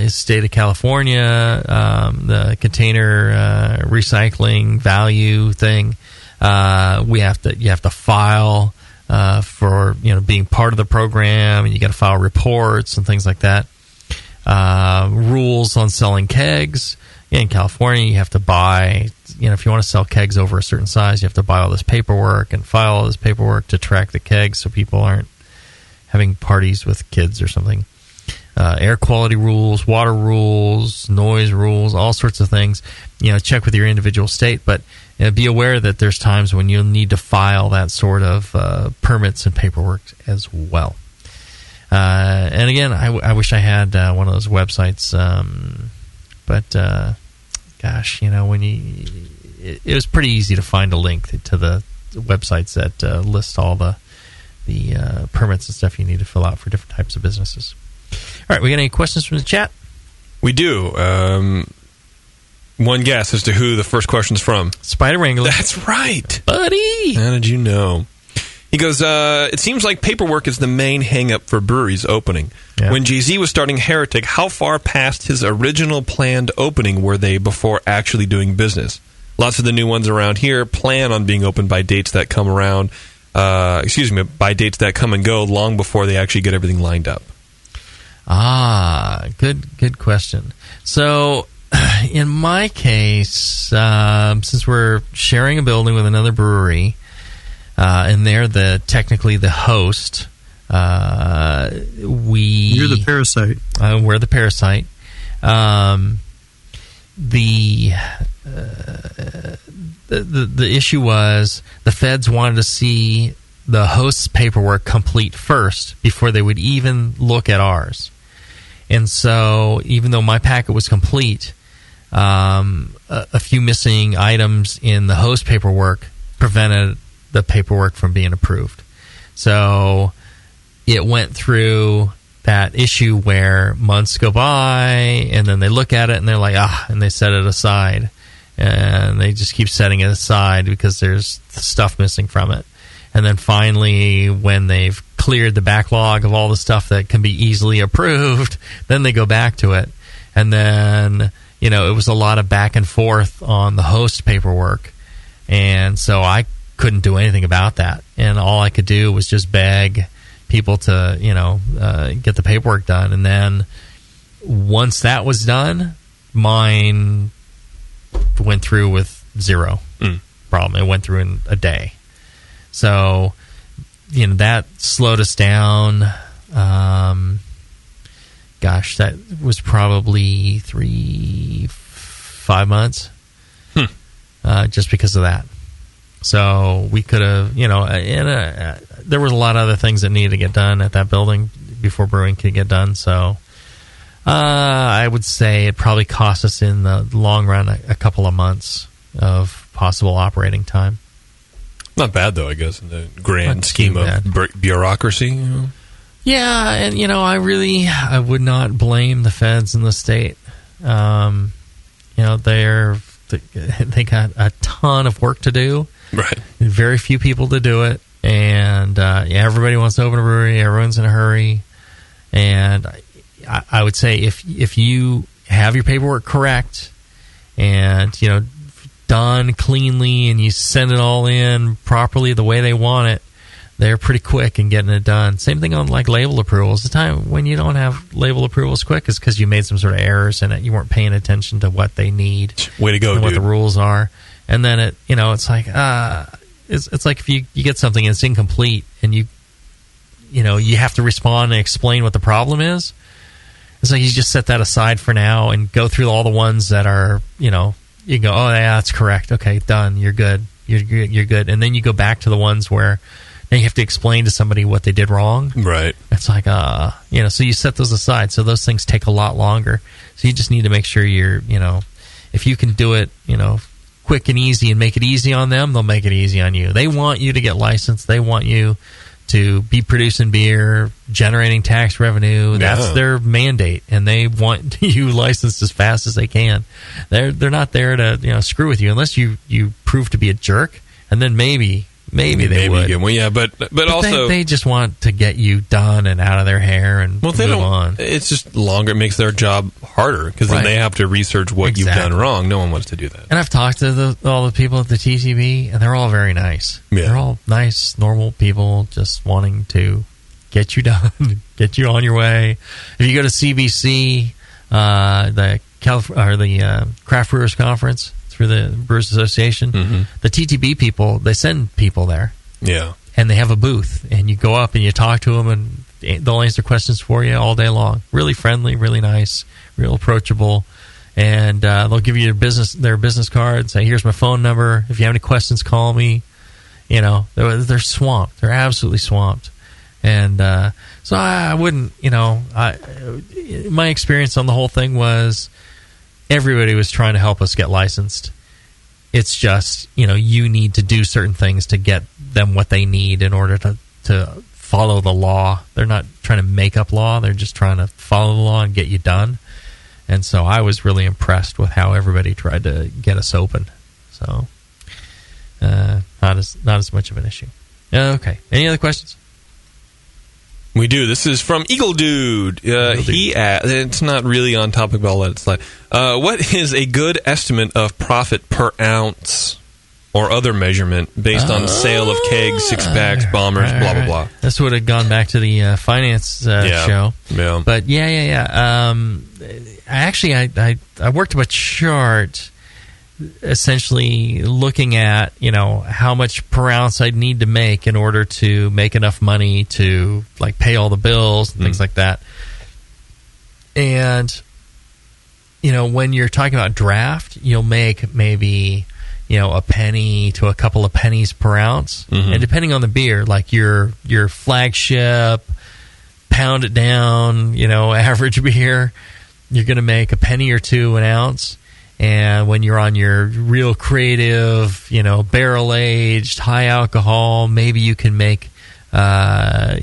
is state of California, the container recycling value thing. You have to file for being part of the program, and you got to file reports and things like that. Rules on selling kegs. In California, you have to buy, if you want to sell kegs over a certain size, you have to buy all this paperwork and file all this paperwork to track the kegs so people aren't having parties with kids or something. Air quality rules, water rules, noise rules, all sorts of things. Check with your individual state, but be aware that there's times when you'll need to file that sort of permits and paperwork as well. And again, I wish I had one of those websites, but gosh, when it was pretty easy to find a link to the websites that list all the permits and stuff you need to fill out for different types of businesses. All right, we got any questions from the chat?
We do. One guess as to who the first question's from.
Spider Wrangler.
That's right.
Buddy!
How did you know? He goes, it seems like paperwork is the main hang-up for breweries opening. Yeah. When Jay-Z was starting Heretic, how far past his original planned opening were they before actually doing business? Lots of the new ones around here plan on being open by dates that come around, by dates that come and go long before they actually get everything lined up.
Good question. So, in my case, since we're sharing a building with another brewery, and they're technically the host, you're
the parasite.
We're the parasite. The issue was the feds wanted to see the host's paperwork complete first before they would even look at ours. And so, even though my packet was complete, a few missing items in the host paperwork prevented the paperwork from being approved. So it went through that issue where months go by, and then they look at it and they're like, and they set it aside. And they just keep setting it aside because there's stuff missing from it. And then finally, when they've cleared the backlog of all the stuff that can be easily approved, then they go back to it. And then, it was a lot of back and forth on the host paperwork. And so I couldn't do anything about that. And all I could do was just beg people to, get the paperwork done. And then once that was done, mine went through with zero problem. It went through in a day. So, that slowed us down. That was probably 5 months. Just because of that. So we could have, there was a lot of other things that needed to get done at that building before brewing could get done. So I would say it probably cost us in the long run a couple of months of possible operating time.
Not bad, though, I guess, in the grand scheme of bureaucracy.
Yeah, and, I would not blame the feds in the state. They got a ton of work to do.
Right.
Very few people to do it. And everybody wants to open a brewery. Everyone's in a hurry. And I would say if you have your paperwork correct and, done cleanly and you send it all in properly the way they want it, they're pretty quick in getting it done. Same thing on label approvals. The time when you don't have label approvals quick is because you made some sort of errors in it. You weren't paying attention to what they need.
Way to go,
and
dude.
What the rules are. And then it's like it's like if you get something and it's incomplete and you have to respond and explain what the problem is. It's like you just set that aside for now and go through all the ones that are, you can go, oh, yeah, that's correct. Okay, done. You're good. You're good. And then you go back to the ones where now you have to explain to somebody what they did wrong.
Right.
It's like, so you set those aside. So those things take a lot longer. So you just need to make sure if you can do it, quick and easy and make it easy on them, they'll make it easy on you. They want you to get licensed. They want you to be producing beer, generating tax revenue.
Yeah.
That's their mandate, and they want you licensed as fast as they can. They're not there to screw with you unless you prove to be a jerk, and then maybe they would.
Well, yeah, but also
they just want to get you done and out of their hair and move on.
It's just longer. It makes their job harder because then they have to research what you've done wrong. No one wants to do that.
And I've talked to all the people at the TTB, and they're all very nice.
Yeah.
They're all nice, normal people just wanting to get you done, get you on your way. If you go to CBC, the Craft Brewers Conference, through the Brewers Association, the TTB people, they send people there.
Yeah.
And they have a booth, and you go up and you talk to them, and they'll answer questions for you all day long. Really friendly, really nice, real approachable. And they'll give you their business card and say, here's my phone number. If you have any questions, call me. They're swamped. They're absolutely swamped. And so I wouldn't, my experience on the whole thing was everybody was trying to help us get licensed. It's just, you need to do certain things to get them what they need in order to follow the law. They're not trying to make up law. They're just trying to follow the law and get you done. And so I was really impressed with how everybody tried to get us open. So not as much of an issue. Okay. Any other questions?
We do. This is from Eagle Dude. He asked, it's not really on topic, but I'll let it slide. What is a good estimate of profit per ounce or other measurement based on sale of kegs, six-packs, bombers, blah, blah, blah?
This would have gone back to the finance show.
Yeah.
But yeah. I worked up a chart essentially looking at, how much per ounce I'd need to make in order to make enough money to pay all the bills and things like that. And, when you're talking about draft, you'll make maybe, a penny to a couple of pennies per ounce. And depending on the beer, your flagship, pound it down, average beer, you're going to make a penny or two an ounce. And when you're on your real creative, barrel-aged, high alcohol, maybe you can make, 5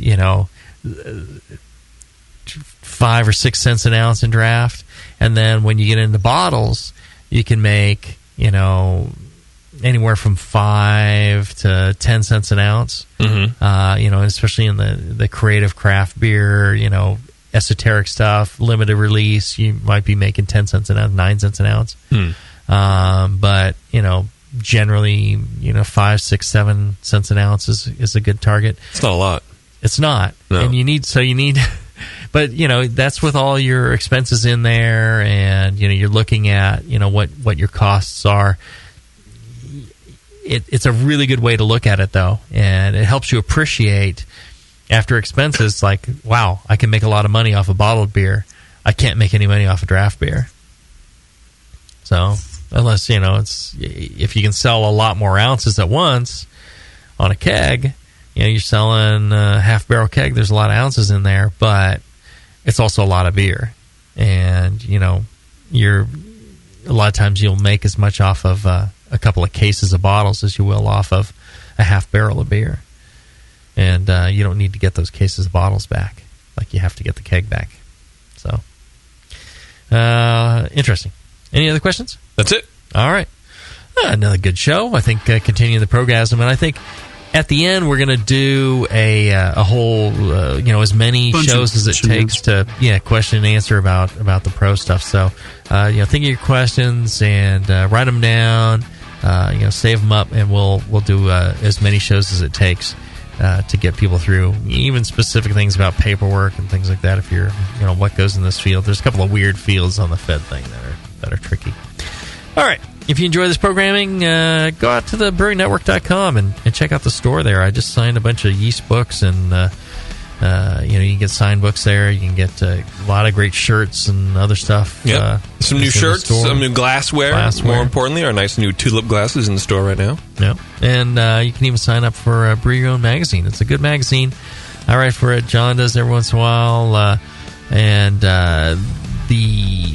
or 6 cents an ounce in draft. And then when you get into bottles, you can make, anywhere from 5 to 10 cents an ounce. Especially in the creative craft beer, esoteric stuff, limited release, you might be making 10 cents an ounce, 9 cents an ounce. But, generally, 5, 6, 7 cents an ounce is a good target.
It's not a lot.
It's not.
No.
And you need, but, that's with all your expenses in there, and, you're looking at, what your costs are. It's a really good way to look at it, though, and it helps you appreciate after expenses, wow, I can make a lot of money off of bottled beer. I can't make any money off of draft beer. So, unless, if you can sell a lot more ounces at once on a keg, you're selling a half-barrel keg, there's a lot of ounces in there, but it's also a lot of beer. And, a lot of times you'll make as much off of a couple of cases of bottles as you will off of a half-barrel of beer. And you don't need to get those cases of bottles back like you have to get the keg back. So, interesting. Any other questions?
That's it.
All right. Another good show. I think continuing the progasm. And I think at the end we're going to do a whole, as many shows as it takes to, question and answer about the pro stuff. So, think of your questions and write them down, save them up, and we'll do as many shows as it takes to get people through, even specific things about paperwork and things like that. If you're, what goes in this field, there's a couple of weird fields on the Fed thing that are tricky. All right, if you enjoy this programming, go out to the brewery-network.com and check out the store there. I just signed a bunch of yeast books, and you can get signed books there. You can get a lot of great shirts and other stuff.
Yep. Some new shirts, some new glassware. More importantly, our nice new tulip glasses in the store right now.
Yep. And you can even sign up for Brew Your Own magazine. It's a good magazine. I write for it. John does every once in a while.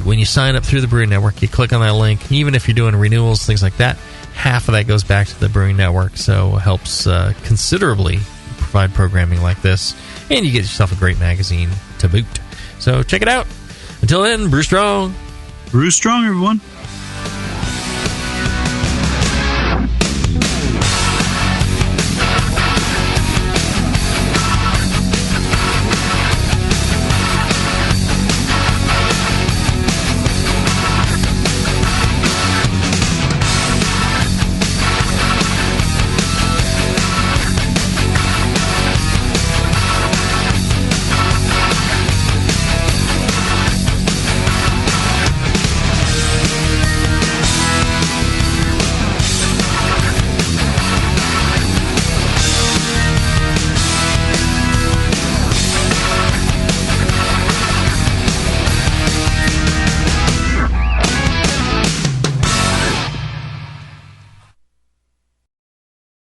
When you sign up through the Brewing Network, you click on that link. Even if you're doing renewals, things like that, half of that goes back to the Brewing Network. So it helps considerably provide programming like this. And you get yourself a great magazine to boot. So check it out. Until then, brew strong.
Brew strong, everyone.